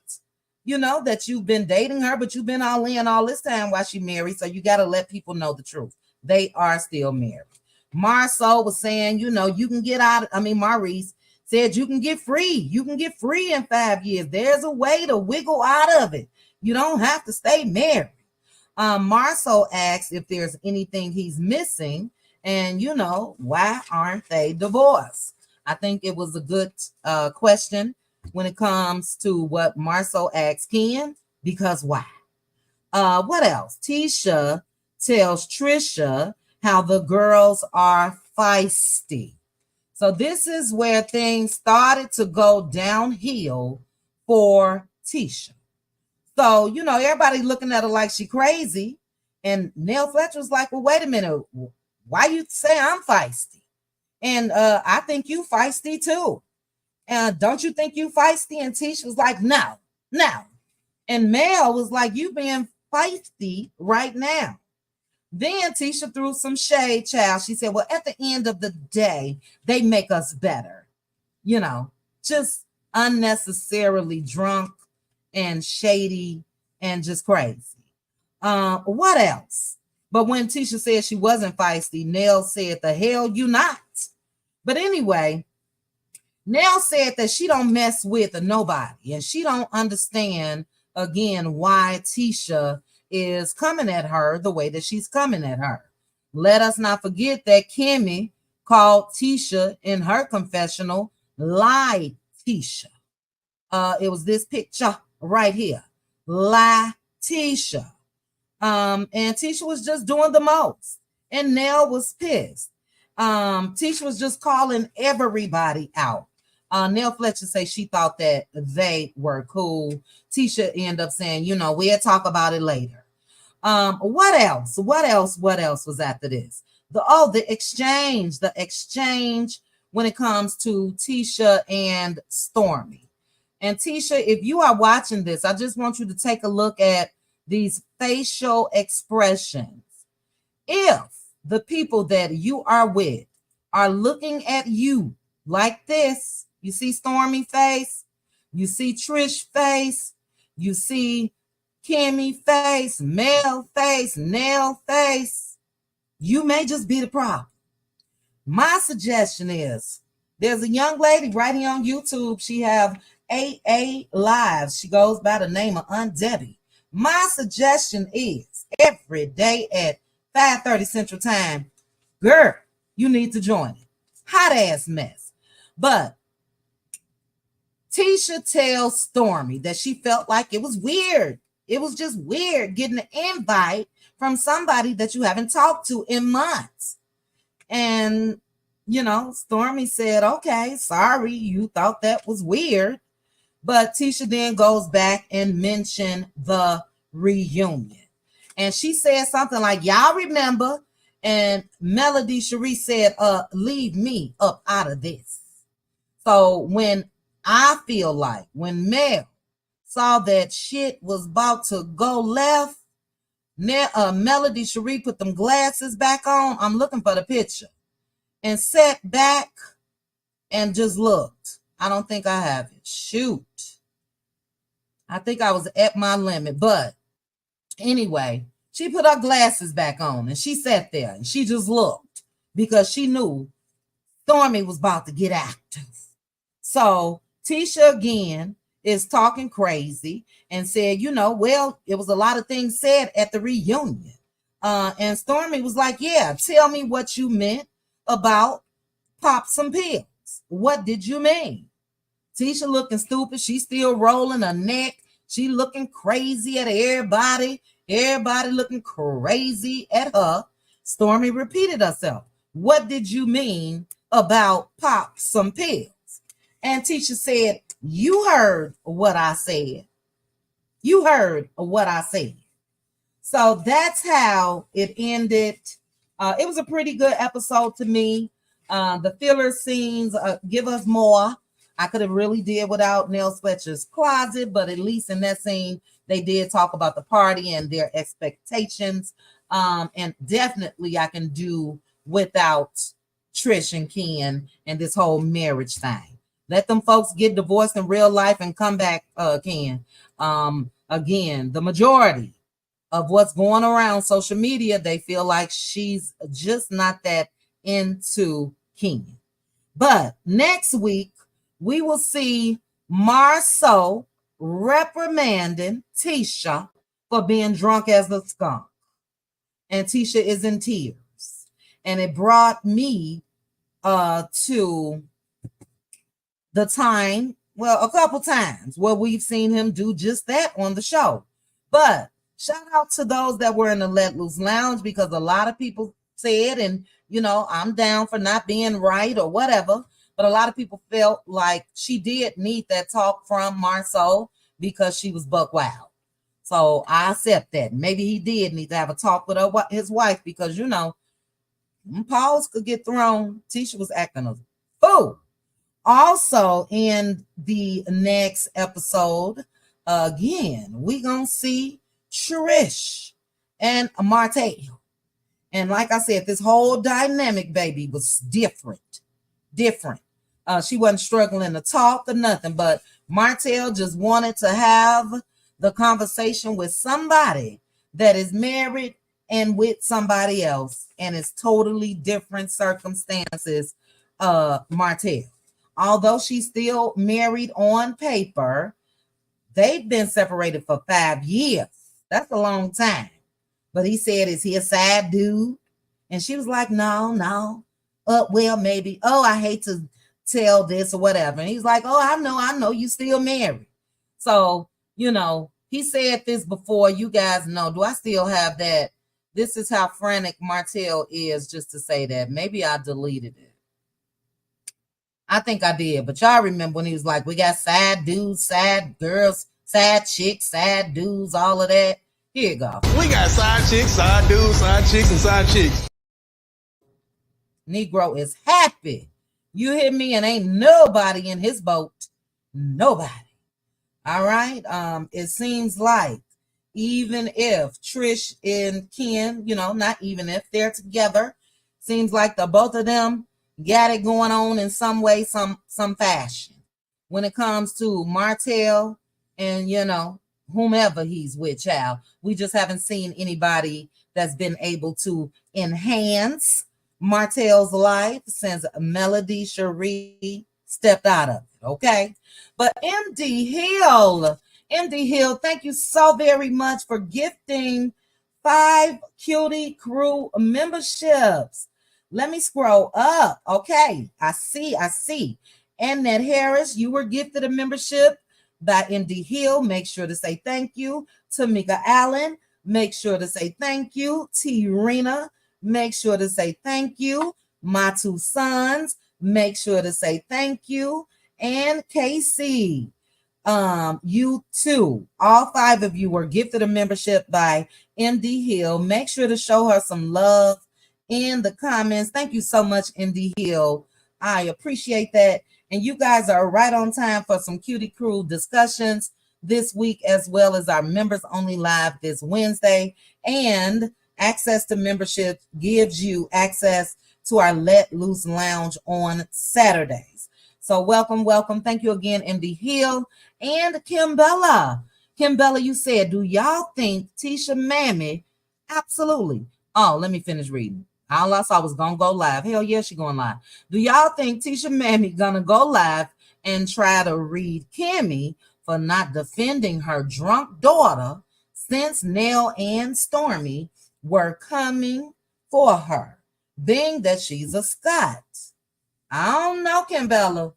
that you've been dating her, but you've been all in all this time while she married. So you got to let people know the truth. They are still married. Marceau was saying, you can get out. Maurice said you can get free. You can get free in 5 years. There's a way to wiggle out of it. You don't have to stay married. Marceau asked if there's anything he's missing. And, why aren't they divorced? I think it was a good question when it comes to what Marceau asked Ken, because why? What else? Tisha tells Trisha how the girls are feisty. So this is where things started to go downhill for Tisha. So, everybody looking at her like she crazy. And Neil Fletcher was like, well, wait a minute. Why you say I'm feisty? And I think you feisty too. And don't you think you feisty? And Tisha was like, no. And Mel was like, you being feisty right now. Then Tisha threw some shade, child. She said, well, at the end of the day, they make us better. Just unnecessarily drunk and shady and just crazy. What else? But when Tisha said she wasn't feisty, Nell said, the hell you not. But anyway, Nell said that she don't mess with nobody, and she don't understand, again, why Tisha is coming at her the way that she's coming at her. Let us not forget that Kimmy called Tisha in her confessional lie Tisha. It was this picture right here. Lie Tisha. And Tisha was just doing the most. And Nell was pissed. Tisha was just calling everybody out. Nell Fletcher say she thought that they were cool. Tisha ended up saying, we'll talk about it later. What else? What else was after this? The exchange when it comes to Tisha and Stormy. And Tisha, if you are watching this, I just want you to take a look at these facial expressions. If the people that you are with are looking at you like this, you see Stormy face, you see Trish face, you see Kimmy face, Mel face, Nell face, you may just be the problem. My suggestion is, there's a young lady right here on YouTube. She have AA Lives. She goes by the name of Aunt Debbie. My suggestion is, every day at 5:30 Central Time, girl, you need to join it. Hot ass mess. But Tisha tells Stormy that she felt like it was weird. It was just weird getting an invite from somebody that you haven't talked to in months. And, Stormy said, okay, sorry, you thought that was weird. But Tisha then goes back and mentioned the reunion. And she said something like, y'all remember? And Melody Cherie said, leave me up out of this. So when Mel saw that shit was about to go left, Melody Cherie put them glasses back on. I'm looking for the picture. And sat back and just looked. I don't think I have it. Shoot. I think I was at my limit. But anyway, she put her glasses back on and she sat there and she just looked because she knew Stormy was about to get active. So Tisha again is talking crazy and said, well, it was a lot of things said at the reunion. And Stormy was like, yeah, tell me what you meant about pop some pills. What did you mean? Tisha looking stupid. She's still rolling her neck. She looking crazy at everybody. Everybody looking crazy at her. Stormy repeated herself. What did you mean about pop some pills. And Tisha said, you heard what I said. You heard what I said. So that's how it ended. It was a pretty good episode to me. The filler scenes give us more. I could have really did without Nell Fletcher's closet, but at least in that scene, they did talk about the party and their expectations. And definitely I can do without Trish and Ken and this whole marriage thing. Let them folks get divorced in real life and come back, Ken. Again, the majority of what's going around social media, they feel like she's just not that into Ken. But next week, we will see Marceau reprimanding Tisha for being drunk as a skunk. And Tisha is in tears. And it brought me to the time, well, a couple times where we've seen him do just that on the show. But shout out to those that were in the Let Loose Lounge, because a lot of people said, and I'm down for not being right or whatever, but a lot of people felt like she did need that talk from Marceau because she was buck wild. So I accept that. Maybe he did need to have a talk with his wife because, paws could get thrown. Tisha was acting a fool. Also, in the next episode, again, we gonna see Trish and Martell. And like I said, this whole dynamic, baby, was different. She wasn't struggling to talk or nothing, but Martell just wanted to have the conversation with somebody that is married and with somebody else, and it's totally different circumstances. Martell, although she's still married on paper, they've been separated for 5 years. That's a long time. But he said, is he a sad dude? And she was like, no. Well, maybe. Oh, I hate to tell this or whatever. And he's like, oh, I know you still married. So, he said this before. You guys know. Do I still have that? This is how frantic Martell is, just to say that. Maybe I deleted it. I think I did, but y'all remember when he was like, we got sad dudes, sad girls, sad chicks, sad dudes, all of that. Here you go. We got side chicks, side dudes, side chicks, and side chicks. Negro is happy. You hear me? And ain't nobody in his boat. Nobody. All right. It seems like even if Trish and Ken, not even if they're together, seems like the both of them got it going on in some way, some fashion. When it comes to Martell and, whomever he's with, child, we just haven't seen anybody that's been able to enhance Martell's life since Melody Cherie stepped out of it, okay? But MD Hill, thank you so very much for gifting 5 Cutie Crew memberships. Let me scroll up. Okay, I see. Annette Harris, you were gifted a membership by MD Hill. Make sure to say thank you. Tamika Allen, make sure to say thank you. T. Rena, make sure to say thank you. My 2 sons, make sure to say thank you. And Casey, you too. All 5 of you were gifted a membership by MD Hill. Make sure to show her some love in the comments. Thank you so much, MD Hill. I appreciate that. And you guys are right on time for some Cutie Crew discussions this week, as well as our members only live this Wednesday. And access to membership gives you access to our Let Loose Lounge on Saturdays. So welcome. Thank you again, MD Hill. And Kimbella, you said, do y'all think Tisha Mammy? Absolutely. Oh, let me finish reading. All I saw was gonna go live. Hell yeah, she going live. Do y'all think Tisha Mammy gonna go live and try to read Kimmy for not defending her drunk daughter since Nell and Stormy were coming for her, being that she's a Scot? I don't know, Kimbella.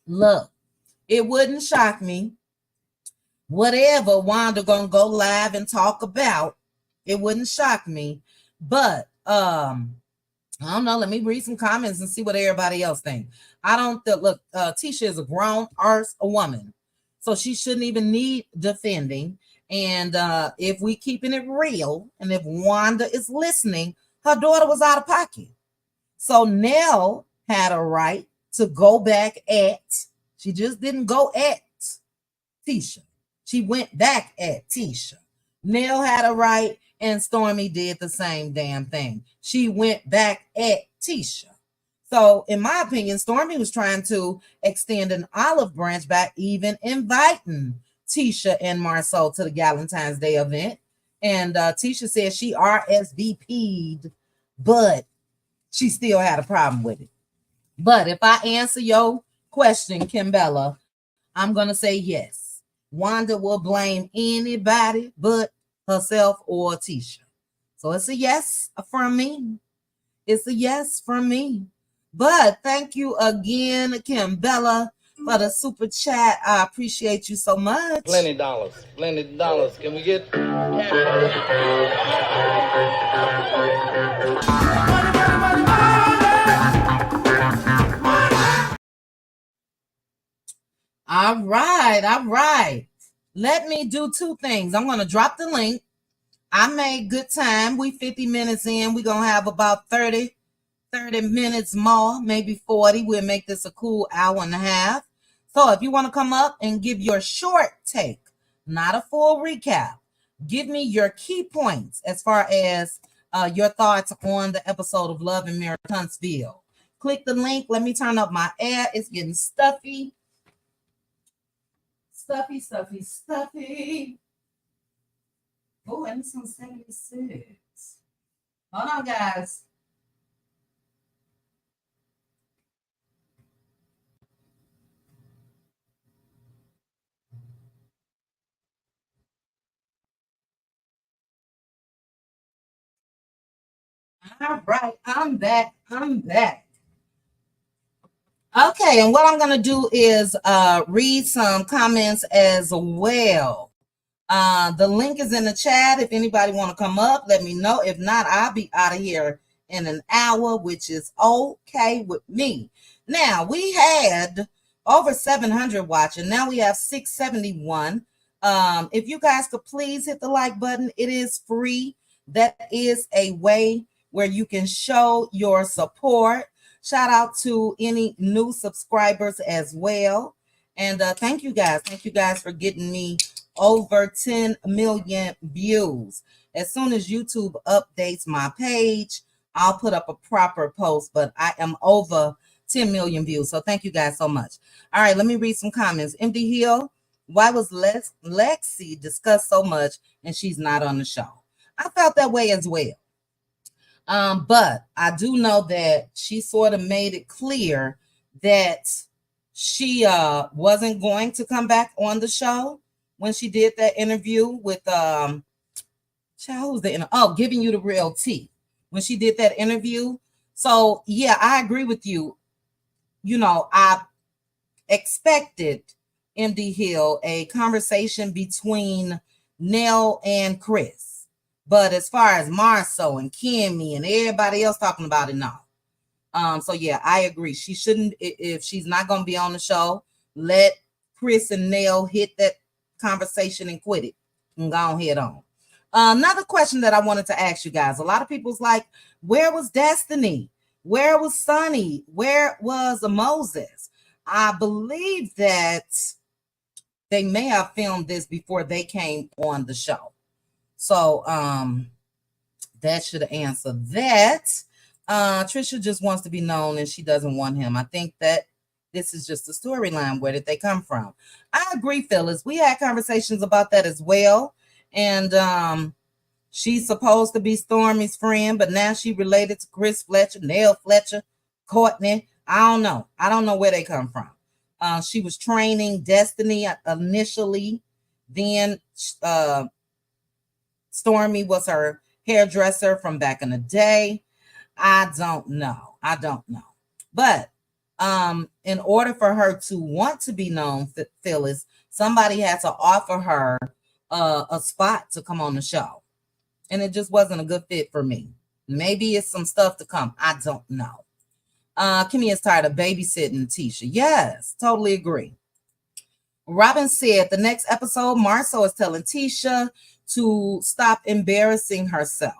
Look, it wouldn't shock me. Whatever Wanda gonna go live and talk about, it wouldn't shock me. But I don't know. Let me read some comments and see what everybody else thinks. I don't look. Tisha is a grown arse a woman, so she shouldn't even need defending. And if we keeping it real, and if Wanda is listening, her daughter was out of pocket, so Nell had a right to go back at. She just didn't go at Tisha. She went back at Tisha. Nell had a right, and Stormy did the same damn thing. She went back at Tisha. So, in my opinion, Stormy was trying to extend an olive branch by even inviting Tisha and Marceau to the Valentine's Day event. And Tisha said she RSVP'd, but she still had a problem with it. But if I answer your question, Kimbella, I'm going to say yes. Wanda will blame anybody but herself or Tisha. So it's a yes from me. It's a yes from me. But thank you again, Kimbella, for the super chat. I appreciate you so much. Plenty dollars. Plenty dollars. Can we get All right, all right. Let me do two things. I'm going to drop the link. I made good time. We 50 minutes in. We're going to have about 30 minutes more, maybe 40. We'll make this a cool hour and a half. So if you want to come up and give your short take, not a full recap, give me your key points as far as your thoughts on the episode of Love and Marriage Huntsville. Click the link. Let me turn up my ad. It's getting stuffy. Stuffy. Oh, and it's on 76. Hold on, guys. All right, I'm back. Okay, and what I'm going to do is read some comments as well. The link is in the chat. If anybody want to come up, let me know. If not, I'll be out of here in an hour, which is okay with me. Now, we had over 700 watching. Now we have 671. If you guys could please hit the like button. It is free. That is a way where you can show your support. Shout out to any new subscribers as well. And thank you guys. Thank you guys for getting me over 10 million views. As soon as YouTube updates my page, I'll put up a proper post, but I am over 10 million views. So thank you guys so much. All right, let me read some comments. MD Hill, why was Lexi discussed so much and she's not on the show? I felt that way as well. But I do know that she sort of made it clear that she wasn't going to come back on the show when she did that interview with Giving You the Real Tea. When she did that interview. So yeah, I agree with you. You know, I expected MD Hill a conversation between Nell and Chris. But as far as Marceau and Kimmy and everybody else talking about it, no. So yeah, I agree. She shouldn't, if she's not going to be on the show, let Chris and Nell hit that conversation and quit it and go head on. Another question that I wanted to ask you guys. A lot of people's like, where was Destiny? Where was Sunny? Where was Moses? I believe that they may have filmed this before they came on the show. So that should answer that. Trisha just wants to be known and she doesn't want him. I think that this is just a storyline. Where did they come from? I agree, Phyllis. We had conversations about that as well. And she's supposed to be Stormy's friend, but now she related to Chris Fletcher, Nell Fletcher, Courtney. I don't know where they come from. She was training Destiny initially. Then Stormy was her hairdresser from back in the day. I don't know. But in order for her to want to be known, Phyllis, somebody had to offer her a spot to come on the show. And it just wasn't a good fit for me. Maybe it's some stuff to come. I don't know. Kimmy is tired of babysitting Tisha. Yes, totally agree. Robin said the next episode, Marceau is telling Tisha to stop embarrassing herself.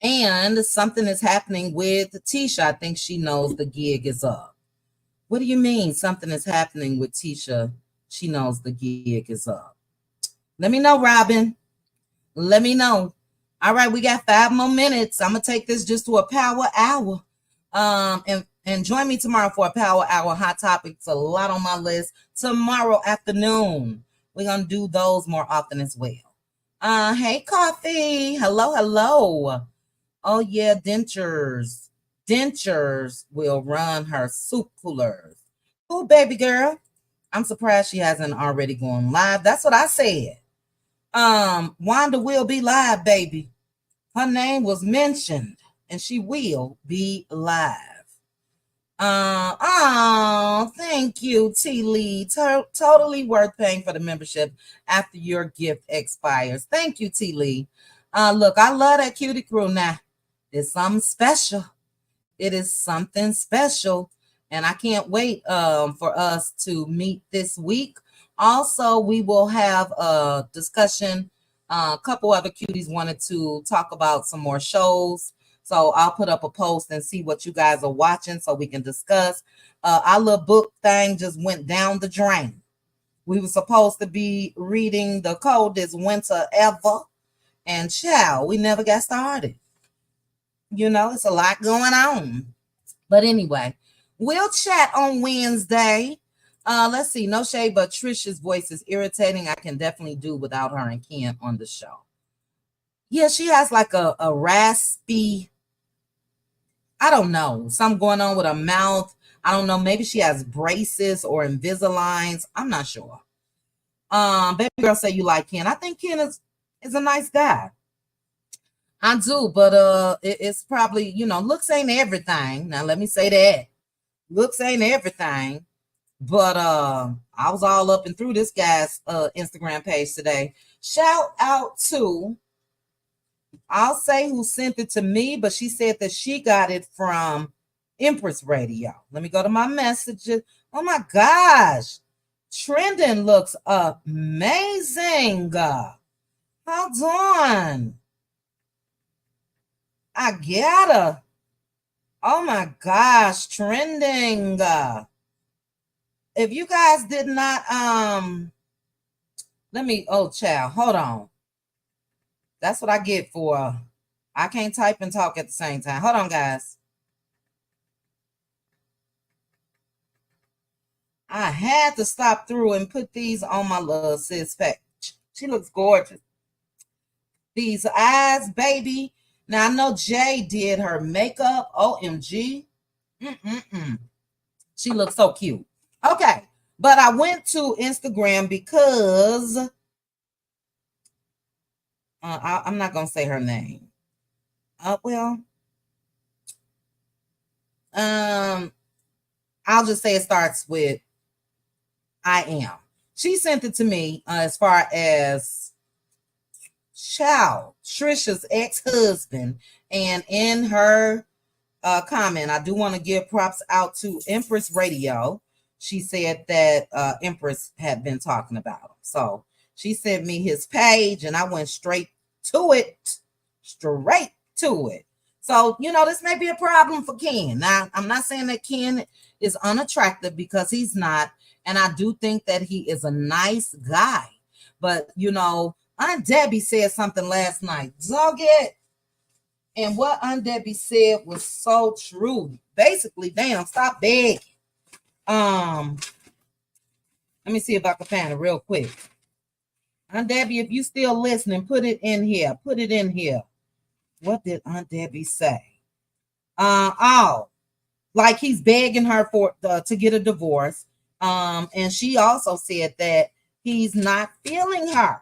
And something is happening with Tisha. I think she knows the gig is up. What do you mean something is happening with Tisha? She knows the gig is up. Let me know, Robin. Let me know. All right, we got 5 more minutes. I'm going to take this just to a power hour. And join me tomorrow for a power hour. Hot topics, a lot on my list. Tomorrow afternoon, we're going to do those more often as well. Hey, Coffee. Hello, hello. Oh, yeah, dentures. Dentures will run her soup coolers. Oh, baby girl. I'm surprised she hasn't already gone live. That's what I said. Wanda will be live, baby. Her name was mentioned, and she will be live. Thank you, T. Lee. Totally worth paying for the membership after your gift expires. Thank you, T. Lee. Look, I love that cutie crew now. It's something special. It is something special, and I can't wait for us to meet this week. Also, we will have a discussion. A couple other cuties wanted to talk about some more shows. So I'll put up a post and see what you guys are watching so we can discuss. Our little book thing just went down the drain. We were supposed to be reading The Coldest Winter Ever. And we never got started. You know, it's a lot going on. But anyway, we'll chat on Wednesday. Let's see. No shade, but Trish's voice is irritating. I can definitely do without her and Ken on the show. Yeah, she has like a raspy, I don't know, something going on with her mouth. I don't know. Maybe she has braces or Invisaligns. I'm not sure. Baby girl say you like Ken. I think Ken is a nice guy. I do, but it's probably, looks ain't everything. Now let me say that. Looks ain't everything. But I was all up and through this guy's Instagram page today. Shout out to, I'll say who sent it to me, but she said that she got it from Empress Radio. Let me go to my messages. Oh my gosh. Trending looks amazing. Hold on. I gotta. Oh my gosh, trending. If you guys did not, child, hold on. That's what I get for, I can't type and talk at the same time. Hold on, guys. I had to stop through and put these on my little sis page. She looks gorgeous. These eyes, baby. Now, I know Jay did her makeup. OMG. She looks so cute. Okay. But I went to Instagram because I'm not going to say her name. I'll just say it starts with I am. She sent it to me as far as Trisha's ex-husband, and in her comment, I do want to give props out to Empress Radio. She said that Empress had been talking about him. So she sent me his page, and I went straight to it. So, this may be a problem for Ken. Now, I'm not saying that Ken is unattractive, because he's not. And I do think that he is a nice guy. But, Aunt Debbie said something last night. Dog it. And what Aunt Debbie said was so true. Basically, damn, stop begging. Let me see if I can find it real quick. Aunt Debbie, if you still listening, put it in here. Put it in here. What did Aunt Debbie say? Like he's begging her to get a divorce. And she also said that he's not feeling her.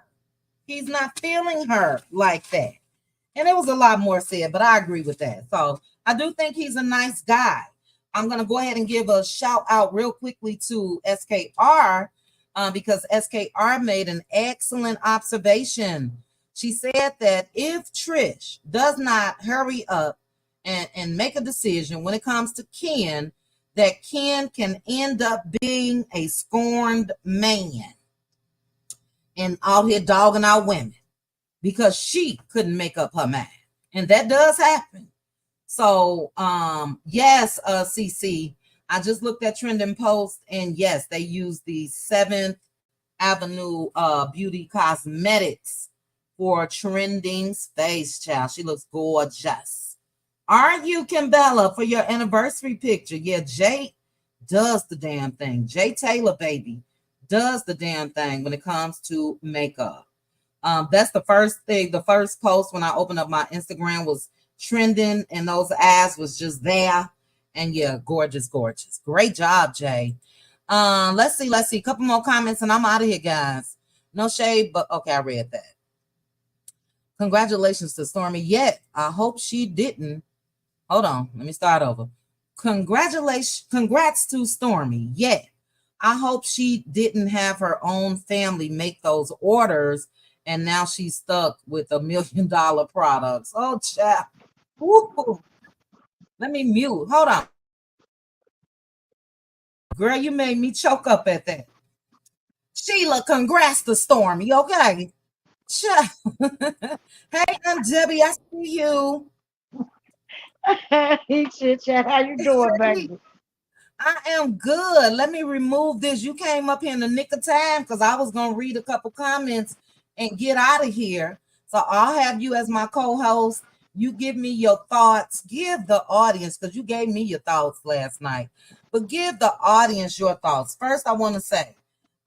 He's not feeling her like that. And it was a lot more said, but I agree with that. So I do think he's a nice guy. I'm going to go ahead and give a shout out real quickly to SKR because SKR made an excellent observation. She said that if Trish does not hurry up and make a decision when it comes to Ken, that Ken can end up being a scorned man and out here dogging out women because she couldn't make up her mind. And that does happen. So, yes, CC, I just looked at trending post, and yes, they use the 7th Avenue Beauty Cosmetics for trending space, child. She looks gorgeous. Aren't you, Kimbella, for your anniversary picture? Yeah, Jay does the damn thing. Jay Taylor, baby, does the damn thing when it comes to makeup. That's the first thing. The first post when I opened up my Instagram was trending, and those ads was just there. And yeah, gorgeous, gorgeous. Great job, Jay. Let's see. A couple more comments, and I'm out of here, guys. No shade, but okay, I read that. Congratulations to Stormy. Yet, I hope she didn't. Hold on, let me start over. Congrats to Stormy. Yet, I hope she didn't have her own family make those orders, and now she's stuck with $1 million products. Oh, child. Ooh. Let me mute. Hold on. Girl, you made me choke up at that. Sheila, congrats to Stormy, okay? Hey, I'm Debbie. I see you. Hey, Chit Chat, how you doing, baby? I am good. Let me remove this. You came up here in the nick of time because I was going to read a couple comments and get out of here. So I'll have you as my co-host. You give me your thoughts. Give the audience, because you gave me your thoughts last night, but give the audience your thoughts. First, I want to say,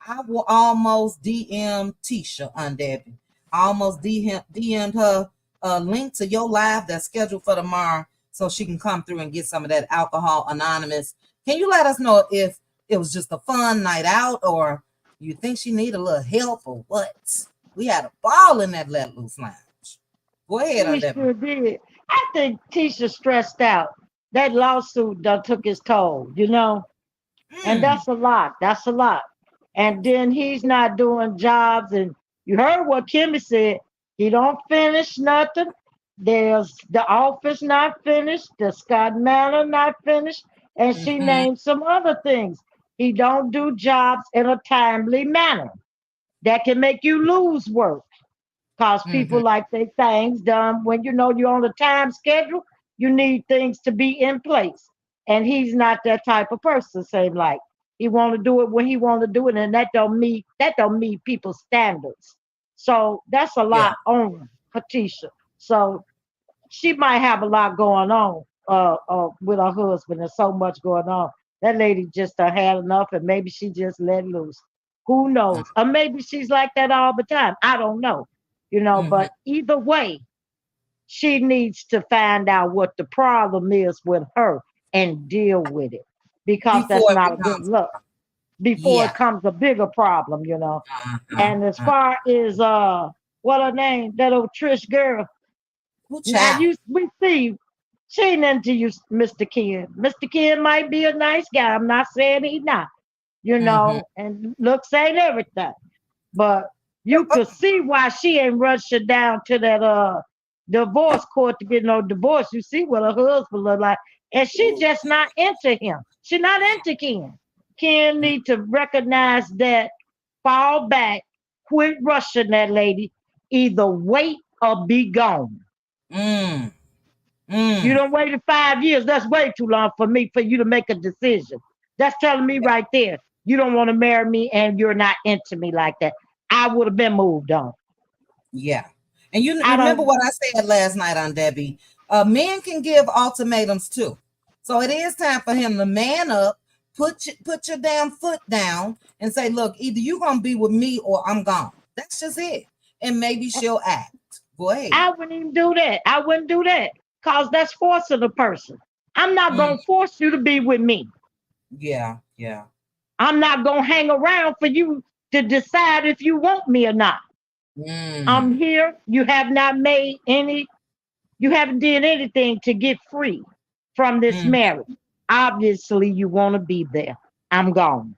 I will almost DM Tisha on Debbie. I almost DM'd her a link to your live that's scheduled for tomorrow so she can come through and get some of that Alcohol Anonymous. Can you let us know if it was just a fun night out or you think she need a little help or what? We had a ball in that Let Loose Lounge. Go ahead, We sure did. I think Tisha stressed out. That lawsuit done took his toll, and that's a lot. That's a lot. And then he's not doing jobs. And you heard what Kimmy said. He don't finish nothing. There's the office not finished. The Scott Manor not finished. And she named some other things. He don't do jobs in a timely manner. That can make you lose work. Because people like their things done when you're on a time schedule, you need things to be in place. And he's not that type of person, same like he want to do it when he want to do it, and that don't meet people's standards. So that's a lot on Patricia. So she might have a lot going on with her husband. There's so much going on. That lady just done had enough, and maybe she just let loose. Who knows? Or maybe she's like that all the time. I don't know. But either way, she needs to find out what the problem is with her and deal with it, because that's not a good look. Before it comes a bigger problem, And as far as what her name, that old Trish girl, now we see she ain't into you, Mr. Ken. Mr. Ken might be a nice guy. I'm not saying he not, and looks ain't everything, but you could see why she ain't rushing down to that divorce court to get no divorce. You see what her husband look like. And she just not into him. She not into Ken. Ken need to recognize that, fall back, quit rushing that lady, either wait or be gone. You don't waited 5 years. That's way too long for you to make a decision. That's telling me right there, you don't want to marry me and you're not into me like that. I would have been moved on. Yeah. And you remember what I said last night on Debbie. Men can give ultimatums too. So it is time for him to man up, put your damn foot down and say, look, either you're going to be with me or I'm gone. That's just it. And maybe she'll act. Go ahead. I wouldn't even do that. I wouldn't do that because that's forcing a person. I'm not going to force you to be with me. Yeah. I'm not going to hang around for you to decide if you want me or not. I'm here. You have not you haven't did anything to get free from this marriage. Obviously, you want to be there. I'm gone.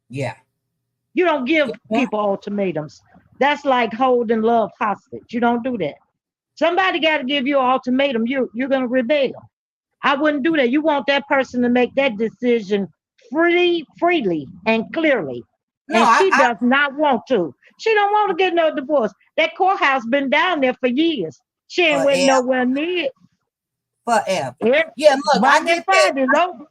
Yeah. You don't give people ultimatums. That's like holding love hostage. You don't do that. Somebody got to give you an ultimatum. You're gonna rebel. I wouldn't do that. You want that person to make that decision freely and clearly. No, And I, she I does not want to. She don't want to get no divorce. That courthouse been down there for years. She ain't went forever, nowhere near forever. it. Yeah, look, I By get that that. Friday, no.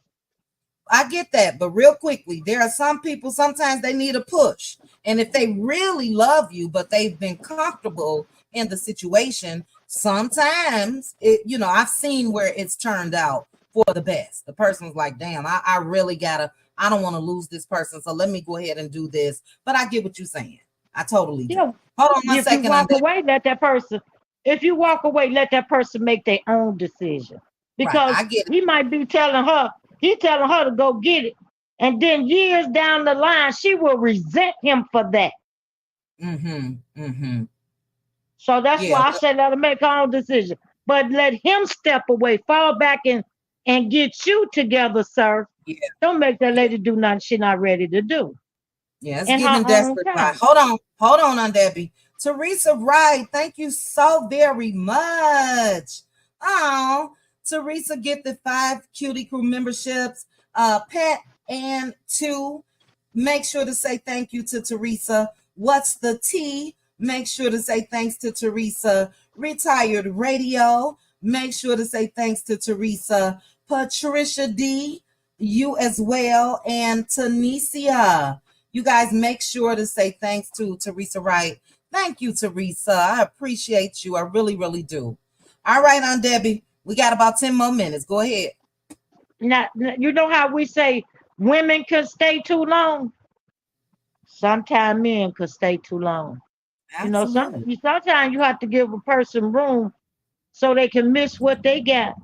I get that, but real quickly, there are some people, sometimes they need a push. And if they really love you, but they've been comfortable in the situation, sometimes I've seen where it's turned out for the best. The person's like, damn, I really I don't want to lose this person. So let me go ahead and do this. But I get what you're saying. I totally do. Yeah. Hold on one If you second on walk that. away, let that person. If you walk away, let that person make their own decision. Right. Because I get it. he might be telling her, he telling her to go get it. And then years down the line, she will resent him for that. Mm-hmm. Mm-hmm. So that's Yeah. why I said let her make her own decision. But let him step away, fall back and get you together, sir. Yeah. Don't make that lady do nothing she's not ready to do Yeah, it's in her giving own desperate time. time. Hold on, Debbie. Teresa Wright, thank you so very much. Oh, Teresa gifted 5 Cutie Crew memberships. Pat and 2. Make sure to say thank you to Teresa. What's the T? Make sure to say thanks to Teresa. Retired Radio. Make sure to say thanks to Teresa. Patricia D. You as well. And Tanisha. You guys make sure to say thanks to Teresa Wright. Thank you, Teresa. I appreciate you. I really, really do. All right, Aunt Debbie. We got about 10 more minutes. Go ahead. Now, you know how we say women can stay too long? Sometimes men could stay too long. You know, Absolutely. sometimes you have to give a person room so they can miss what they got,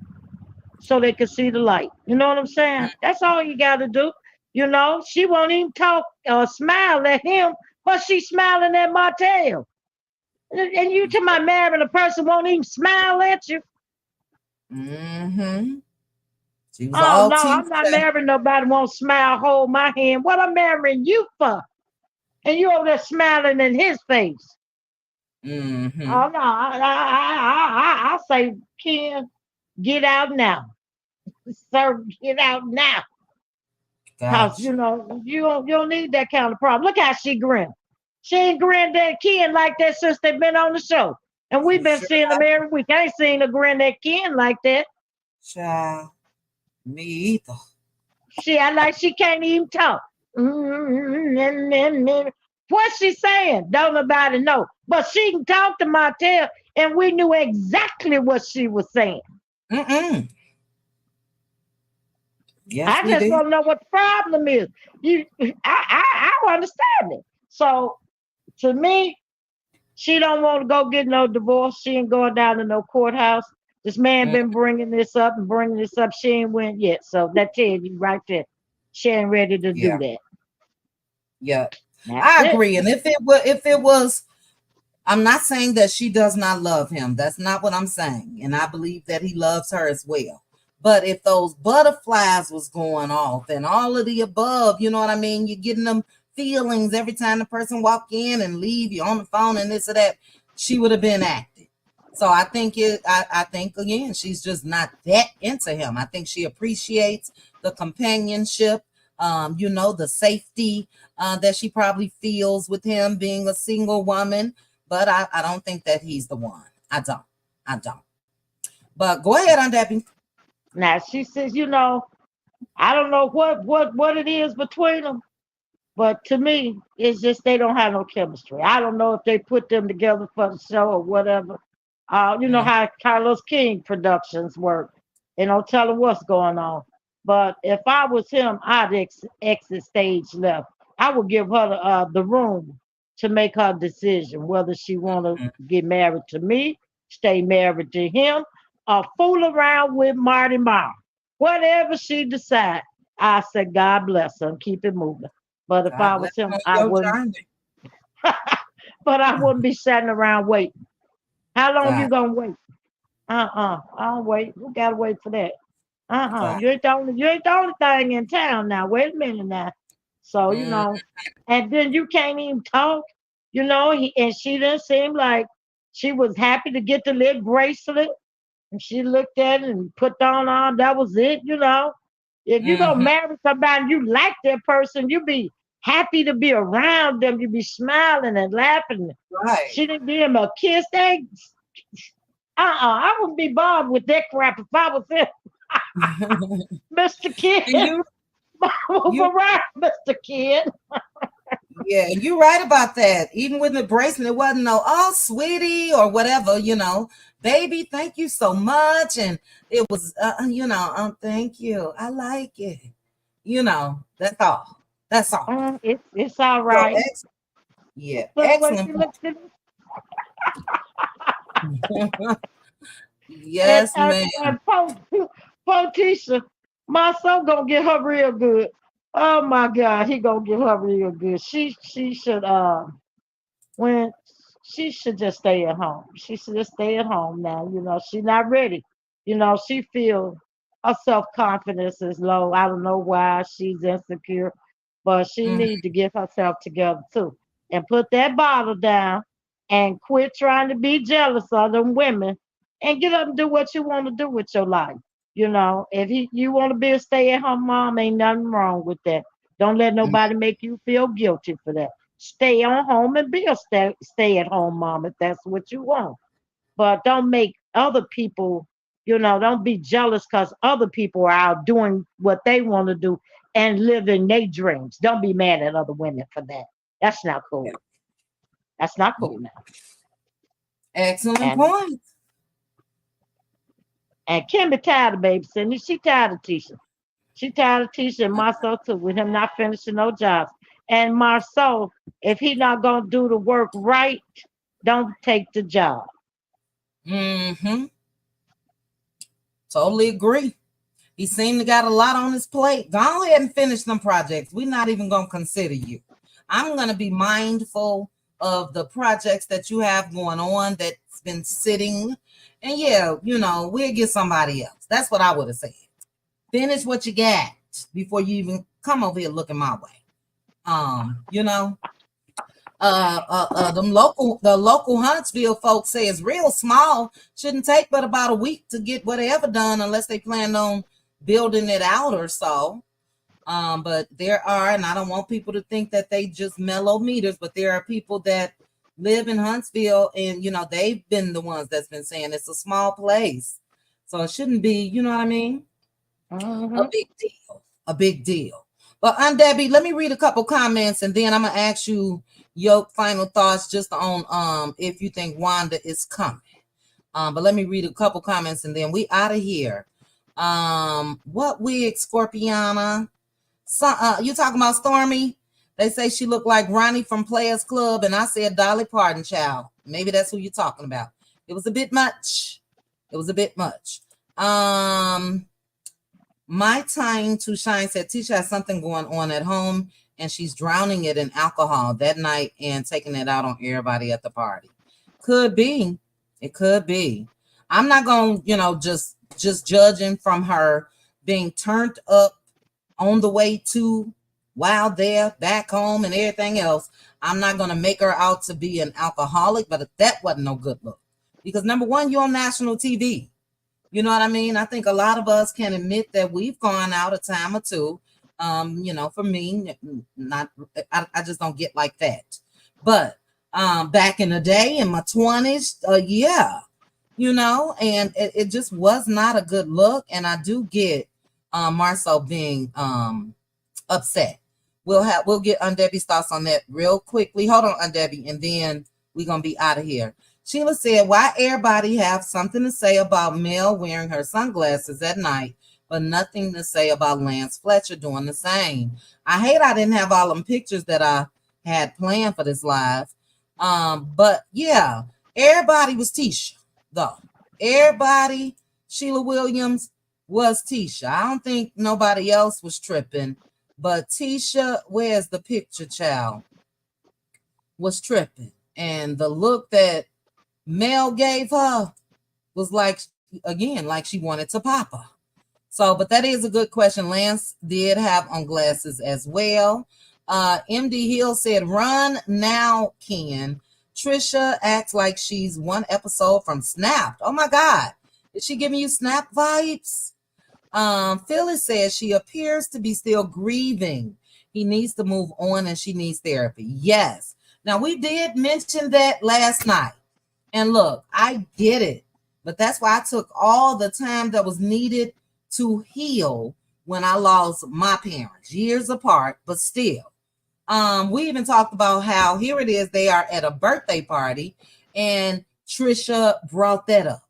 so they can see the light. You know what I'm saying? That's all you got to do. You know, she won't even talk or smile at him, but she's smiling at Martell. And you to my marrying a person won't even smile at you. Mm-hmm. She was Oh all no, teeth I'm not today. marrying nobody won't smile, hold my hand. What I'm marrying you for? And you over there smiling in his face. Mm-hmm. Oh no, I say, Ken, get out now. Sir, get out now. Cause Gotcha. you don't need that kind of problem. Look how she grinned. She ain't grinned at Ken like that since they've been on the show. And we've She been sure seeing them every week. I ain't seen her grin at Ken like that. child. Me either. I like she can't even talk. What's she saying? Don't nobody know. But she can talk to Martell, and we knew exactly what she was saying. Mm-mm. Yes, I we just did. want to know what the problem is. I understand it. So to me, she don't want to go get no divorce. She ain't going down to no courthouse. This man Mm, been bringing this up and bringing this up. She ain't went yet. So that tells you right there. She ain't ready to do yeah. that. Yeah. That's I it. agree. And if it was, I'm not saying that she does not love him. That's not what I'm saying. And I believe that he loves her as well. But if those butterflies was going off and all of the above, you know what I mean? You're getting them feelings every time the person walk in and leave you on the phone and this or that, she would have been active. So I think again, she's just not that into him. I think she appreciates the companionship, the safety that she probably feels with him being a single woman, but I don't think that he's the one. I don't. I don't. But go ahead, Aunt Debbie. Now she says, I don't know what it is between them, but to me, it's just they don't have no chemistry. I don't know if they put them together for the show or whatever. You know Mm, how Carlos King Productions work. They don't tell them what's going on. But if I was him, I'd exit stage left. I would give her the room to make her decision whether she want to mm, get married to me, stay married to him, or fool around with Marty Marr. Whatever she decides, I said, God bless her and keep it moving. But if God I bless was you him, on I your wouldn't. journey. But I wouldn't be sitting around waiting. How long you God, gonna wait? I don't wait. We gotta wait for that. God. You ain't the only thing in town now. Wait a minute now. So, Mm, and then you can't even talk. You know, and she didn't seem like she was happy to get the little bracelet. And she looked at it and put on, that was it, you know. If you gonna Mhm. marry somebody, you like that person, you be happy to be around them, you be smiling and laughing. Right. She didn't give him a kiss. I wouldn't be bothered with that crap if I was him. Mr. Kid. And Move you around, Mr. Kid. yeah, and you're right about that. Even with the bracelet, it wasn't no, oh, sweetie, or whatever, baby, thank you so much. And it was, thank you. I like it. That's all. That's all. It's all So, right. yeah, So when she excellent looked at point. and Yes, and, ma'am. and poor Tisha, my son gonna get her real good. Oh my God, he gonna get her real good. She should when she should just stay at home. She should just stay at home now. You know, she's not ready. You know, she feel her self confidence is low. I don't know why she's insecure, but she Mhm. need to get herself together too and put that bottle down and quit trying to be jealous of them women and get up and do what you want to do with your life. You know, if you want to be a stay at home mom, ain't nothing wrong with that. Don't let nobody make you feel guilty for that. Stay on home and be a stay at home mom if that's what you want. But don't make other people, don't be jealous because other people are out doing what they want to do and living their dreams. Don't be mad at other women for that. That's not Yeah. cool. That's not cool now. Excellent And point. and Kim be tired of babysitting. She tired of Tisha. She tired of Tisha and Marcel too, with him not finishing no jobs. And Marcel, if he not gonna do the work right, don't take the job. Mm-hmm. Totally agree. He seemed to got a lot on his plate. Go ahead and finish them projects. We're not even going to consider you. I'm going to be mindful of the projects that you have going on that's been sitting. And yeah, we'll get somebody else. That's what I would have said. Finish what you got before you even come over here looking my way. You know, the local Huntsville folks say it's real small. Shouldn't take but about a week to get whatever done unless they plan on building it out or so. But there are, and I don't want people to think that they just mellow meters, but there are people that live in Huntsville and they've been the ones that's been saying it's a small place. So it shouldn't be, you know what I mean? A Mm-hmm. big deal. A big deal. But Aunt Debbie, let me read a couple comments and then I'm gonna ask you your final thoughts just on if you think Wanda is coming. But let me read a couple comments and then we out of here. What wig, Scorpiana? So, you talking about Stormy? They say she looked like Ronnie from Players Club, and I said Dolly Parton, child. Maybe that's who you're talking about. It was a bit much. It was a bit much. My time to shine said Tisha has something going on at home and she's drowning it in alcohol that night and taking it out on everybody at the party. Could be. It could be. I'm not going, just judging from her being turned up on the way to while there, back home and everything else. I'm not going to make her out to be an alcoholic, but that wasn't no good look. Because number one, you're on national TV. You know what I mean? I think a lot of us can admit that we've gone out a time or two. For me, not I just don't get like that. But back in the day, in my 20s, yeah, and it just was not a good look. And I do get Marcel being upset. We'll get Aunt Debbie's thoughts on that real quickly. Hold on, Aunt Debbie, and then we're gonna be out of here. Sheila said, why everybody have something to say about Mel wearing her sunglasses at night, but nothing to say about Lance Fletcher doing the same. I hate I didn't have all them pictures that I had planned for this live. But yeah, everybody was Tisha, though. Everybody, Sheila Williams was Tisha. I don't think nobody else was tripping, but Tisha, where's the picture, child, was tripping. And the look that Mel gave her was like, again, like she wanted to pop her. So, but that is a good question. Lance did have on glasses as well. MD Hill said, run now, Ken. Trisha acts like she's one episode from Snapped. Oh my God. Is she giving you Snap vibes? Phyllis says she appears to be still grieving. He needs to move on and she needs therapy. Yes. Now, we did mention that last night. And look, I get it. But that's why I took all the time that was needed to heal when I lost my parents, years apart, but still. We even talked about how here it is, they are at a birthday party, and Trisha brought that up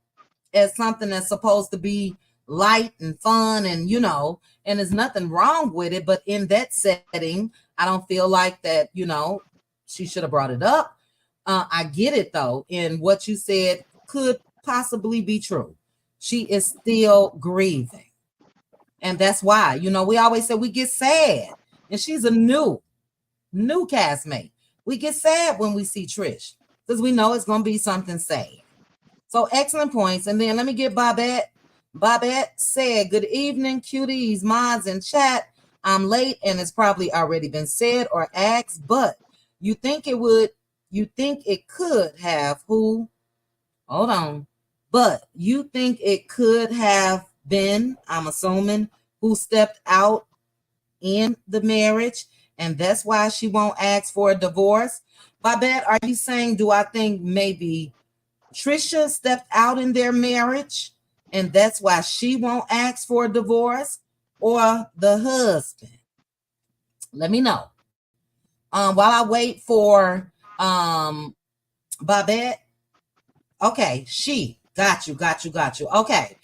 as something that's supposed to be light and fun, and and there's nothing wrong with it. But in that setting, I don't feel like that, she should have brought it up. I get it though, and what you said could possibly be true. She is still grieving. And that's why, we always say we get sad. And she's a new castmate. We get sad when we see Trish because we know it's going to be something sad. So excellent points. And then let me get Bobette. Bobette said, good evening, cuties, mods, and chat. I'm late and it's probably already been said or asked, but you think it could have who? Hold on. But you think it could have been, I'm assuming, who stepped out in the marriage, and that's why she won't ask for a divorce? Babette, are you saying, do I think maybe Trisha stepped out in their marriage, and that's why she won't ask for a divorce, or the husband? Let me know. While I wait for Babette. Okay, she got you. Okay,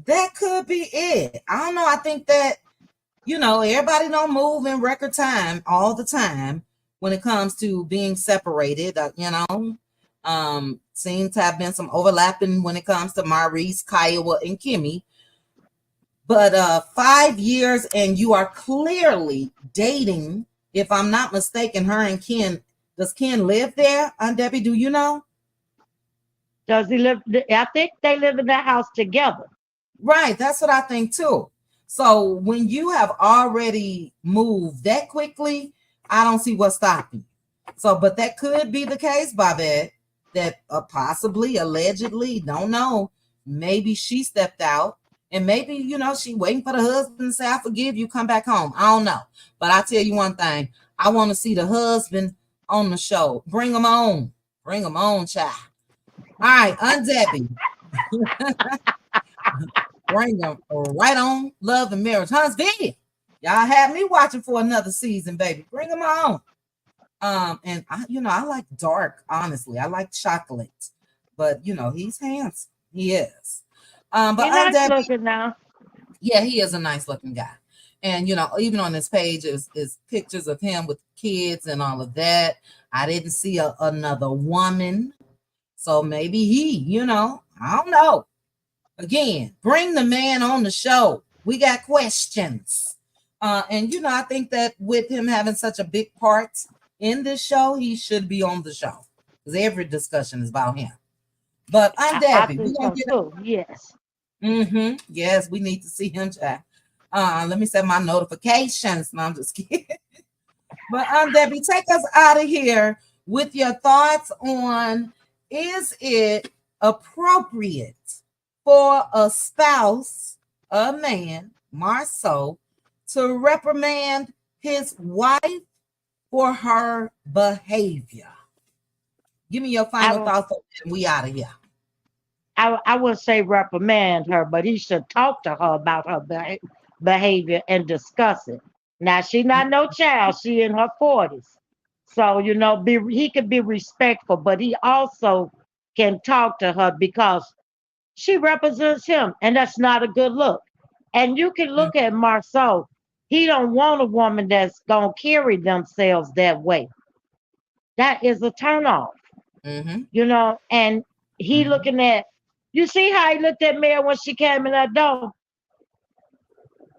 that could be it. I don't know. I think that, everybody don't move in record time all the time when it comes to being separated. Seems to have been some overlapping when it comes to Maurice, Kiowa, and Kimmy. But 5 years and you are clearly dating, if I'm not mistaken, her and Ken. Does Ken live there? Aunt Debbie, do you know? Does he live? I think they live in that house together. Right. That's what I think too. So when you have already moved that quickly, I don't see what's stopping you. So, but that could be the case, Bobette, that possibly, allegedly, don't know. Maybe she stepped out and maybe, she waiting for the husband to say, I forgive you, come back home. I don't know. But I tell you one thing, I want to see the husband on the show. Bring him on. Bring him on, child. All right, Aunt Debbie. Bring them right on. Love and Marriage. Huntsville. Y'all have me watching for another season, baby. Bring them on. And I like dark, honestly. I like chocolate. But he's handsome. He is. But he's Aunt nice Debbie, looking now. Yeah, he is a nice looking guy. And even on this page is pictures of him with kids and all of that. I didn't see another woman. So maybe he, I don't know. Again, bring the man on the show. We got questions. And, I think that with him having such a big part in this show, he should be on the show. Because every discussion is about him. But Aunt Debbie, I think so too. Yes. Yes, we need to see him, Jack. Let me set my notifications. No, I'm just kidding. But Aunt Debbie, take us out of here with your thoughts on, is it appropriate for a spouse, a man, Marceau, to reprimand his wife for her behavior? Give me your final thoughts and we out of here. I would say reprimand her, but he should talk to her about her behavior and discuss it. Now, she's not no child. She in her 40s. So, he could be respectful, but he also can talk to her because she represents him, and that's not a good look. And you can look at Marceau. He don't want a woman that's going to carry themselves that way. That is a turnoff. And he looking at, you see how he looked at Mary when she came in that door?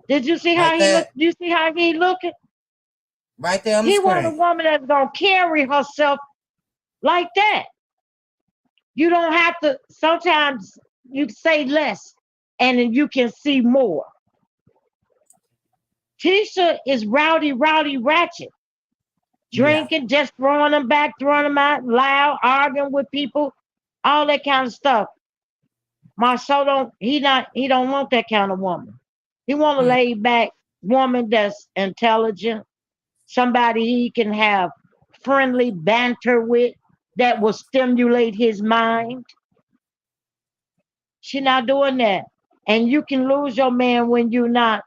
Did you see how he looked? You see how he looking? Right there on the screen. He want a woman that's going to carry herself like that. You don't have to, sometimes you say less and then you can see more. Tisha is rowdy, ratchet. drinking, just throwing them back, throwing them out loud, arguing with people, all that kind of stuff. Marceau don't want that kind of woman. He want a laid back woman that's intelligent, somebody he can have friendly banter with that will stimulate his mind. She not doing that. And you can lose your man when you're not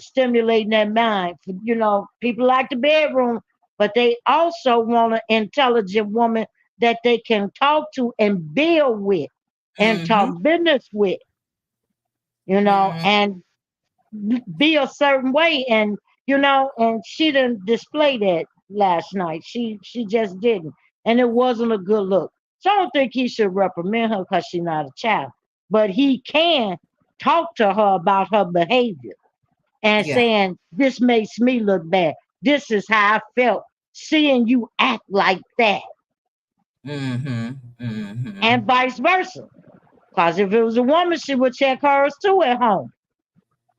stimulating that mind. You know, people like the bedroom, but they also want an intelligent woman that they can talk to and build with and talk business with, you know, and be a certain way. And, you know, and she didn't display that last night. She just didn't. And it wasn't a good look. So I don't think he should reprimand her because she's not a child. But he can talk to her about her behavior and saying, this makes me look bad. This is how I felt seeing you act like that. And vice versa. Because if it was a woman, she would check hers too at home.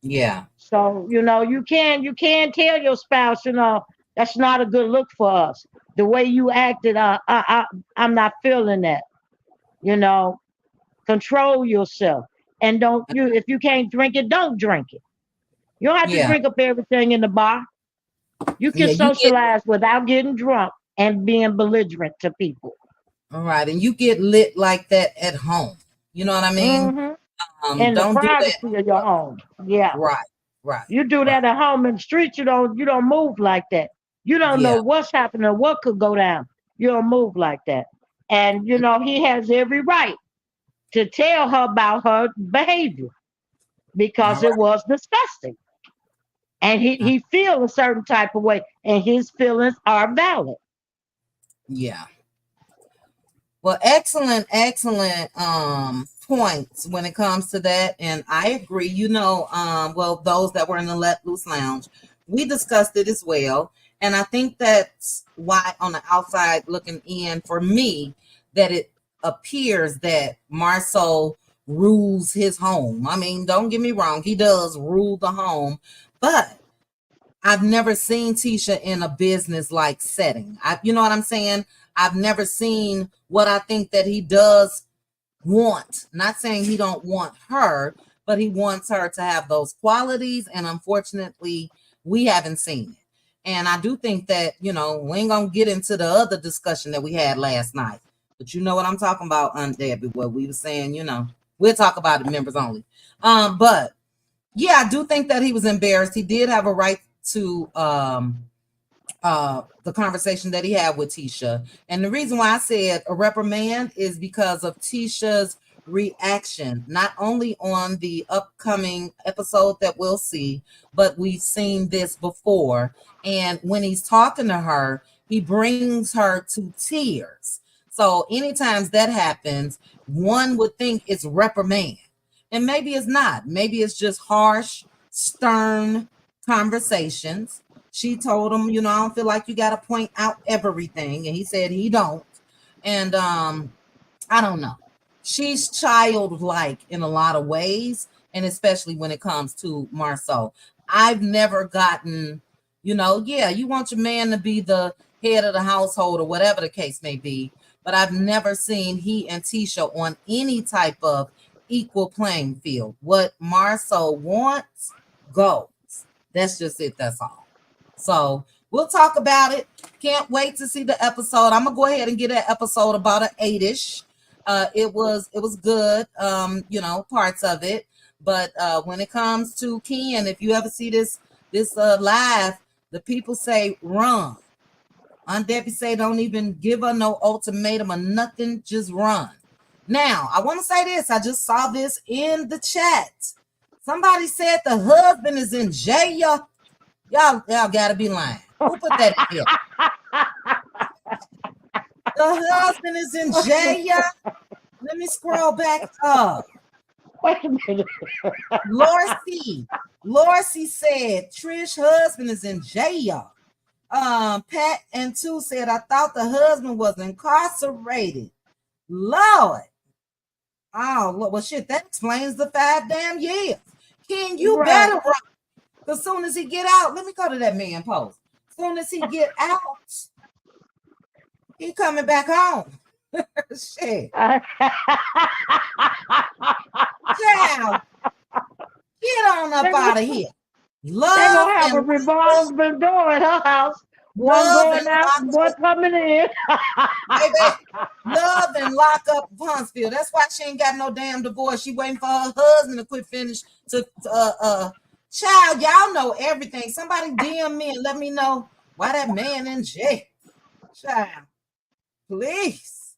Yeah. So, you know, you can tell your spouse, you know, that's not a good look for us. The way you acted, I'm not feeling that. You know, control yourself. And if you can't drink it, don't drink it. You don't have to drink up everything in the bar. You can socialize without getting drunk and being belligerent to people. All right. And you get lit like that at home. You know what I mean? In the Don't do privacy that. of your home. Yeah. Right. You do that at home. In the street, you don't move like that. You don't know what's happening, what could go down. You don't move like that. And you know, he has every right to tell her about her behavior because it was disgusting. And he feels a certain type of way, and his feelings are valid. Yeah. Well, excellent points when it comes to that. And I agree, you know, well, those that were in the Let Loose Lounge, we discussed it as well. And I think that's why on the outside looking in, for me, that it appears that Marceau rules his home. I mean, don't get me wrong, he does rule the home, but I've never seen Tisha in a business-like setting. You know what I'm saying? I've never seen what I think that he does want. Not saying he don't want her, but he wants her to have those qualities. And unfortunately, we haven't seen it. And I do think that, you know, we ain't going to get into the other discussion that we had last night. But you know what I'm talking about, Aunt Debbie, what we were saying, you know, we'll talk about it members only. But yeah, I do think that he was embarrassed. He did have a right to the conversation that he had with Tisha. And the reason why I said a reprimand is because of Tisha's reaction, not only on the upcoming episode that we'll see, but we've seen this before. And when he's talking to her, he brings her to tears. So anytime that happens, one would think it's reprimand. And maybe it's not. Maybe it's just harsh, stern conversations. She told him, you know, I don't feel like you got to point out everything. And he said he don't. And I don't know. She's childlike in a lot of ways, and especially when it comes to Marceau. I've never gotten, you know, yeah, you want your man to be the head of the household or whatever the case may be, but I've never seen he and Tisha on any type of equal playing field. What Marceau wants goes. That's just it. That's all. So we'll talk about it. Can't wait to see the episode. I'm gonna go ahead and get an episode about an 8-ish. It was good. You know, parts of it. But when it comes to Ken, if you ever see this live, the people say run. Aunt Debbie say don't even give her no ultimatum or nothing, just run. Now, I want to say this. I just saw this in the chat. Somebody said the husband is in jail. Y'all gotta be lying. Who put that in here? The husband is in jail. Let me scroll back up. Wait a minute. Lorcy said Trish husband is in jail. Pat and Two said I thought the husband was incarcerated. Lord. Oh, well, shit, that explains the 5 damn years. Ken, you better run. As soon as he get out, let me go to that man post. Soon as he get out, he coming back home. Shit. Child, get on up out of here. Love They're gonna have a and revolving door at her house. One love going and out, lock and one coming in. baby, love and lock up Huntsville. That's why she ain't got no damn divorce. She waiting for her husband to quit finish to child. Y'all know everything. Somebody DM me and let me know why that man in jail. Child, please.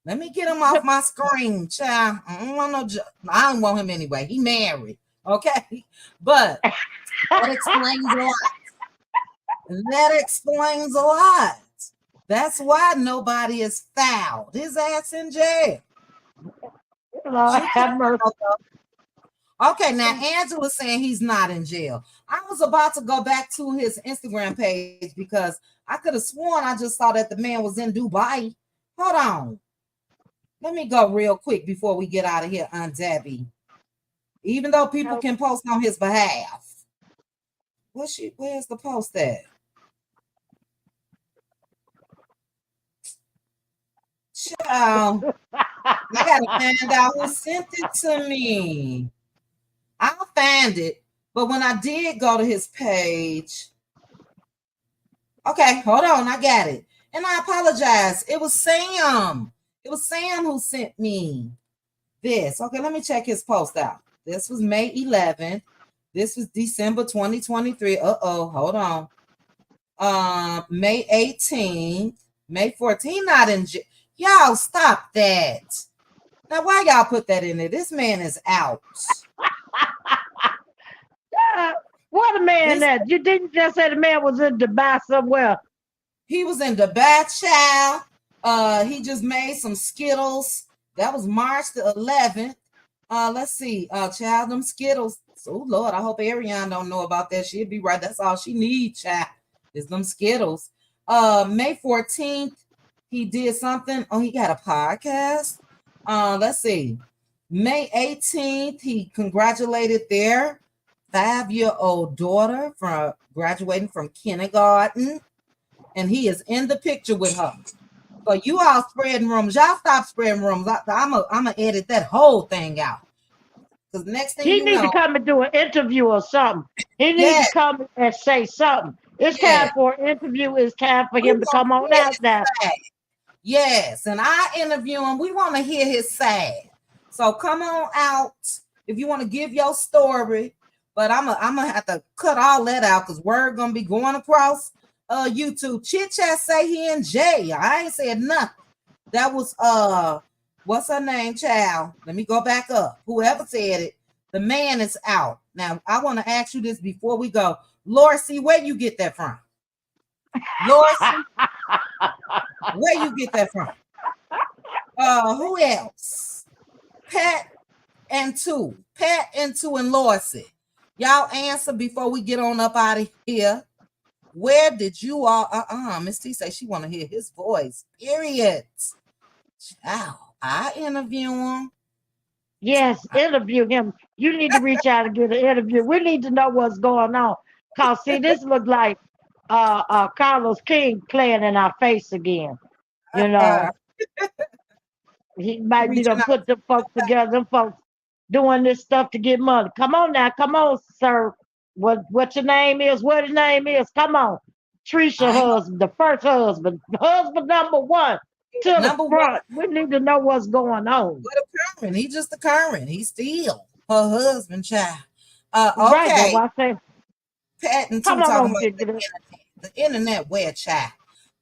Let me get him off my screen, child. I don't want no. I don't want him anyway. He married, okay? But that explains a lot. That explains a lot. That's why nobody is fouled. His ass in jail. Lord have mercy. Okay, now Angela's saying he's not in jail. I was about to go back to his Instagram page because I could have sworn I just saw that the man was in Dubai. Hold on. Let me go real quick before we get out of here, Aunt Debbie. Even though people can post on his behalf. Where's the post at? Child, I gotta find out who sent it to me. I'll find it, but when I did go to his page, okay, hold on, I got it. And I apologize. It was Sam. It was Sam who sent me this. Okay, let me check his post out. This was May 11th. This was December 2023. Hold on. May 18th, May 14th, not in jail. Y'all stop that. Now, why y'all put that in there? This man is out. What a man that you didn't just say the man was in Dubai somewhere. He was in Dubai, child. He just made some Skittles. That was March the 11th. Let's see. Child, them Skittles. Oh Lord, I hope Ariane don't know about that. She'll be right. That's all she needs, child. Is them Skittles. May 14th, he did something. Oh, he got a podcast. Let's see. May 18th, he congratulated their 5-year-old daughter for graduating from kindergarten. And he is in the picture with her. So you all spreading rumors. Y'all stop spreading rumors. I'm gonna edit that whole thing out. Because next thing He needs to come and do an interview or something. He needs to come and say something. It's time for an interview. It's time for him to come on out now. Yes, and I interview him. We want to hear his side. So come on out if you want to give your story. But I'm gonna have to cut all that out because word gonna be going across YouTube. Chit Chat say he in jail. I ain't said nothing. That was what's her name, child? Let me go back up. Whoever said it, the man is out. Now I want to ask you this before we go. Lorcy, where you get that from? Lorcy, where you get that from? Who else? Pat and Lorcy. Y'all answer before we get on up out of here. Where did you all Miss T say she want to hear his voice, period. Wow, I interview him. Yes, interview him. You need to reach out and get an interview. We need to know what's going on. Cause see, this looks like Carlos King playing in our face again. You know, he might be to put the folks together. Them folks doing this stuff to get money. Come on now, come on, sir. What your name is? What his name is? Come on, Trisha husband, the first husband number one. To the front. We need to know what's going on. What a current. He's just a current. He's still her husband, child. Okay. Right, Pat and Come talking about the internet where, child.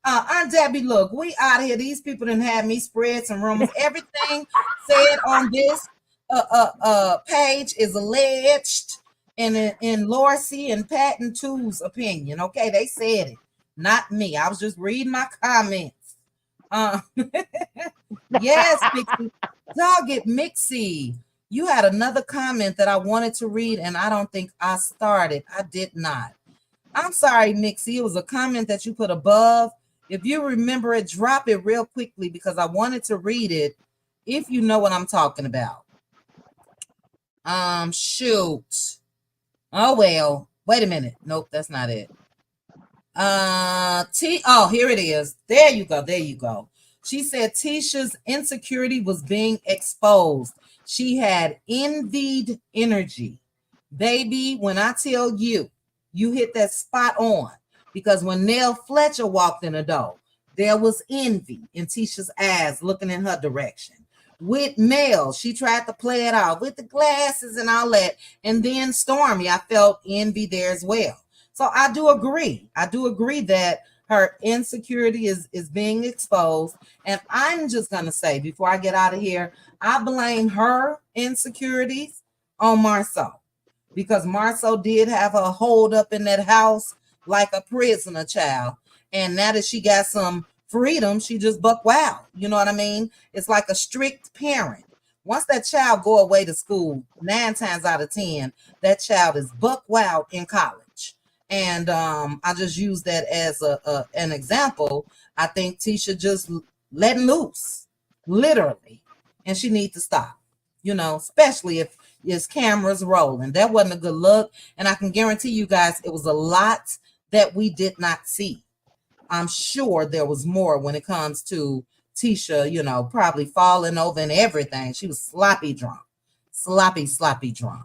Aunt Debbie, look, we out here. These people didn't have me spread some rumors. Everything said on this page is alleged in Lorcy and Pat and Two's opinion. Okay, they said it, not me. I was just reading my comments. Yes, Mixie. Dog it, Mixie. You had another comment that I wanted to read, and I don't think I started. I did not. I'm sorry, Mixie. It was a comment that you put above. If you remember it, drop it real quickly because I wanted to read it. If you know what I'm talking about. Shoot. Oh well. Wait a minute. Nope, that's not it. Here it is. There you go. There you go. She said Tisha's insecurity was being exposed. She had envied energy. Baby, when I tell you, you hit that spot on. Because when Nell Fletcher walked in the door, there was envy in Tisha's eyes looking in her direction. With Mel, she tried to play it off with the glasses and all that. And then Stormy, I felt envy there as well. So I do agree. I do agree that her insecurity is being exposed. And I'm just going to say, before I get out of here, I blame her insecurities on Marceau. Because Marceau did have her hold up in that house like a prisoner child. And now that she got some freedom, she just buck wild. You know what I mean? It's like a strict parent. Once that child go away to school, 9 times out of 10, that child is buck wild in college. And I just use that as an example. I think Tisha just letting loose, literally, and she needs to stop. You know, especially if his cameras rolling. That wasn't a good look, and I can guarantee you guys it was a lot that we did not see. I'm sure there was more when it comes to Tisha, you know, probably falling over and everything. She was sloppy drunk. Sloppy drunk.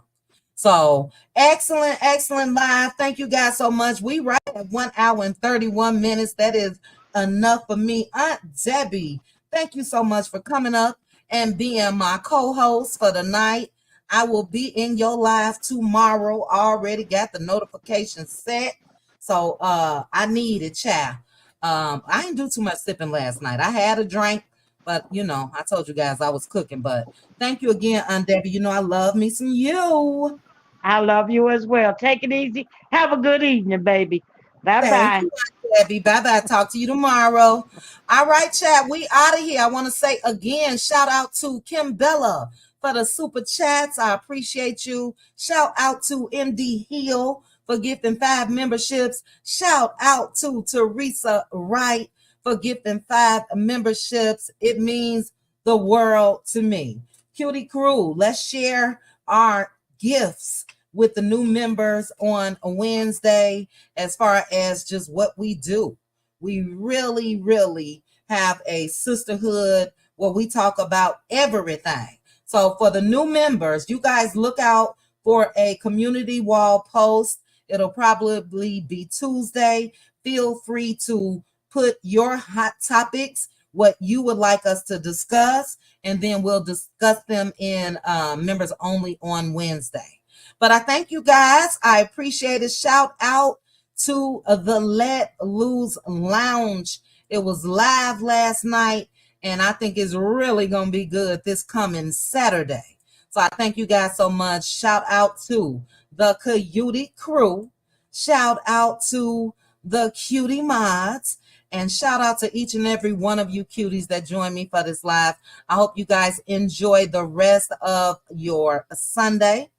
So excellent live. Thank you guys so much. We right at 1 hour and 31 minutes. That is enough for me. Aunt Debbie, thank you so much for coming up and being my co-host for the night. I will be in your live tomorrow. Already got the notification set. So I need it, child. I didn't do too much sipping last night. I had a drink, but you know, I told you guys I was cooking. But thank you again, Aunt Debbie. You know I love me some you. I love you as well. Take it easy. Have a good evening, baby. Bye-bye. Thank you, Aunt Debbie. Bye-bye. Talk to you tomorrow. All right, chat. We out of here. I want to say again, shout out to Kim Bella for the super chats. I appreciate you. Shout out to MD Hill for gifting 5 memberships. Shout out to Teresa Wright for gifting 5 memberships. It means the world to me. Cutie crew, let's share our gifts with the new members on a Wednesday as far as just what we do. We really have a sisterhood where we talk about everything. So for the new members, you guys look out for a community wall post. It'll probably be Tuesday. Feel free to put your hot topics, what you would like us to discuss, and then we'll discuss them in members only on Wednesday. But I thank you guys. I appreciate it. Shout out to the Let Loose Lounge. It was live last night, and I think it's really going to be good this coming Saturday. So I thank you guys so much. Shout out to the Cutie crew. Shout out to the Cutie mods. And shout out to each and every one of you cuties that joined me for this live. I hope you guys enjoy the rest of your Sunday.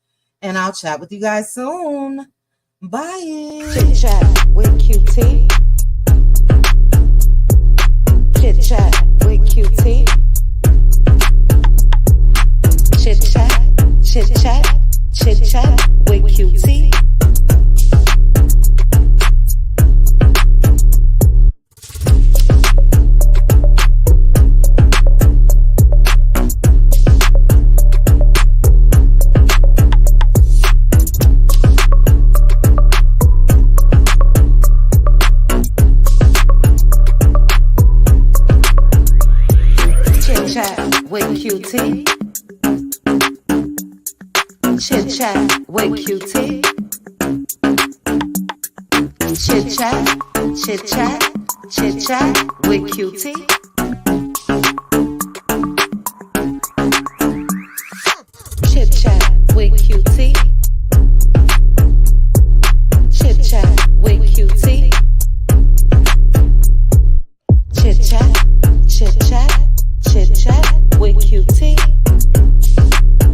And I'll chat with you guys soon. Bye. Chit chat with QT. Chit chat with QT. Chit chat with QT. With QT. Chit chat with QT. Chit chat with QT.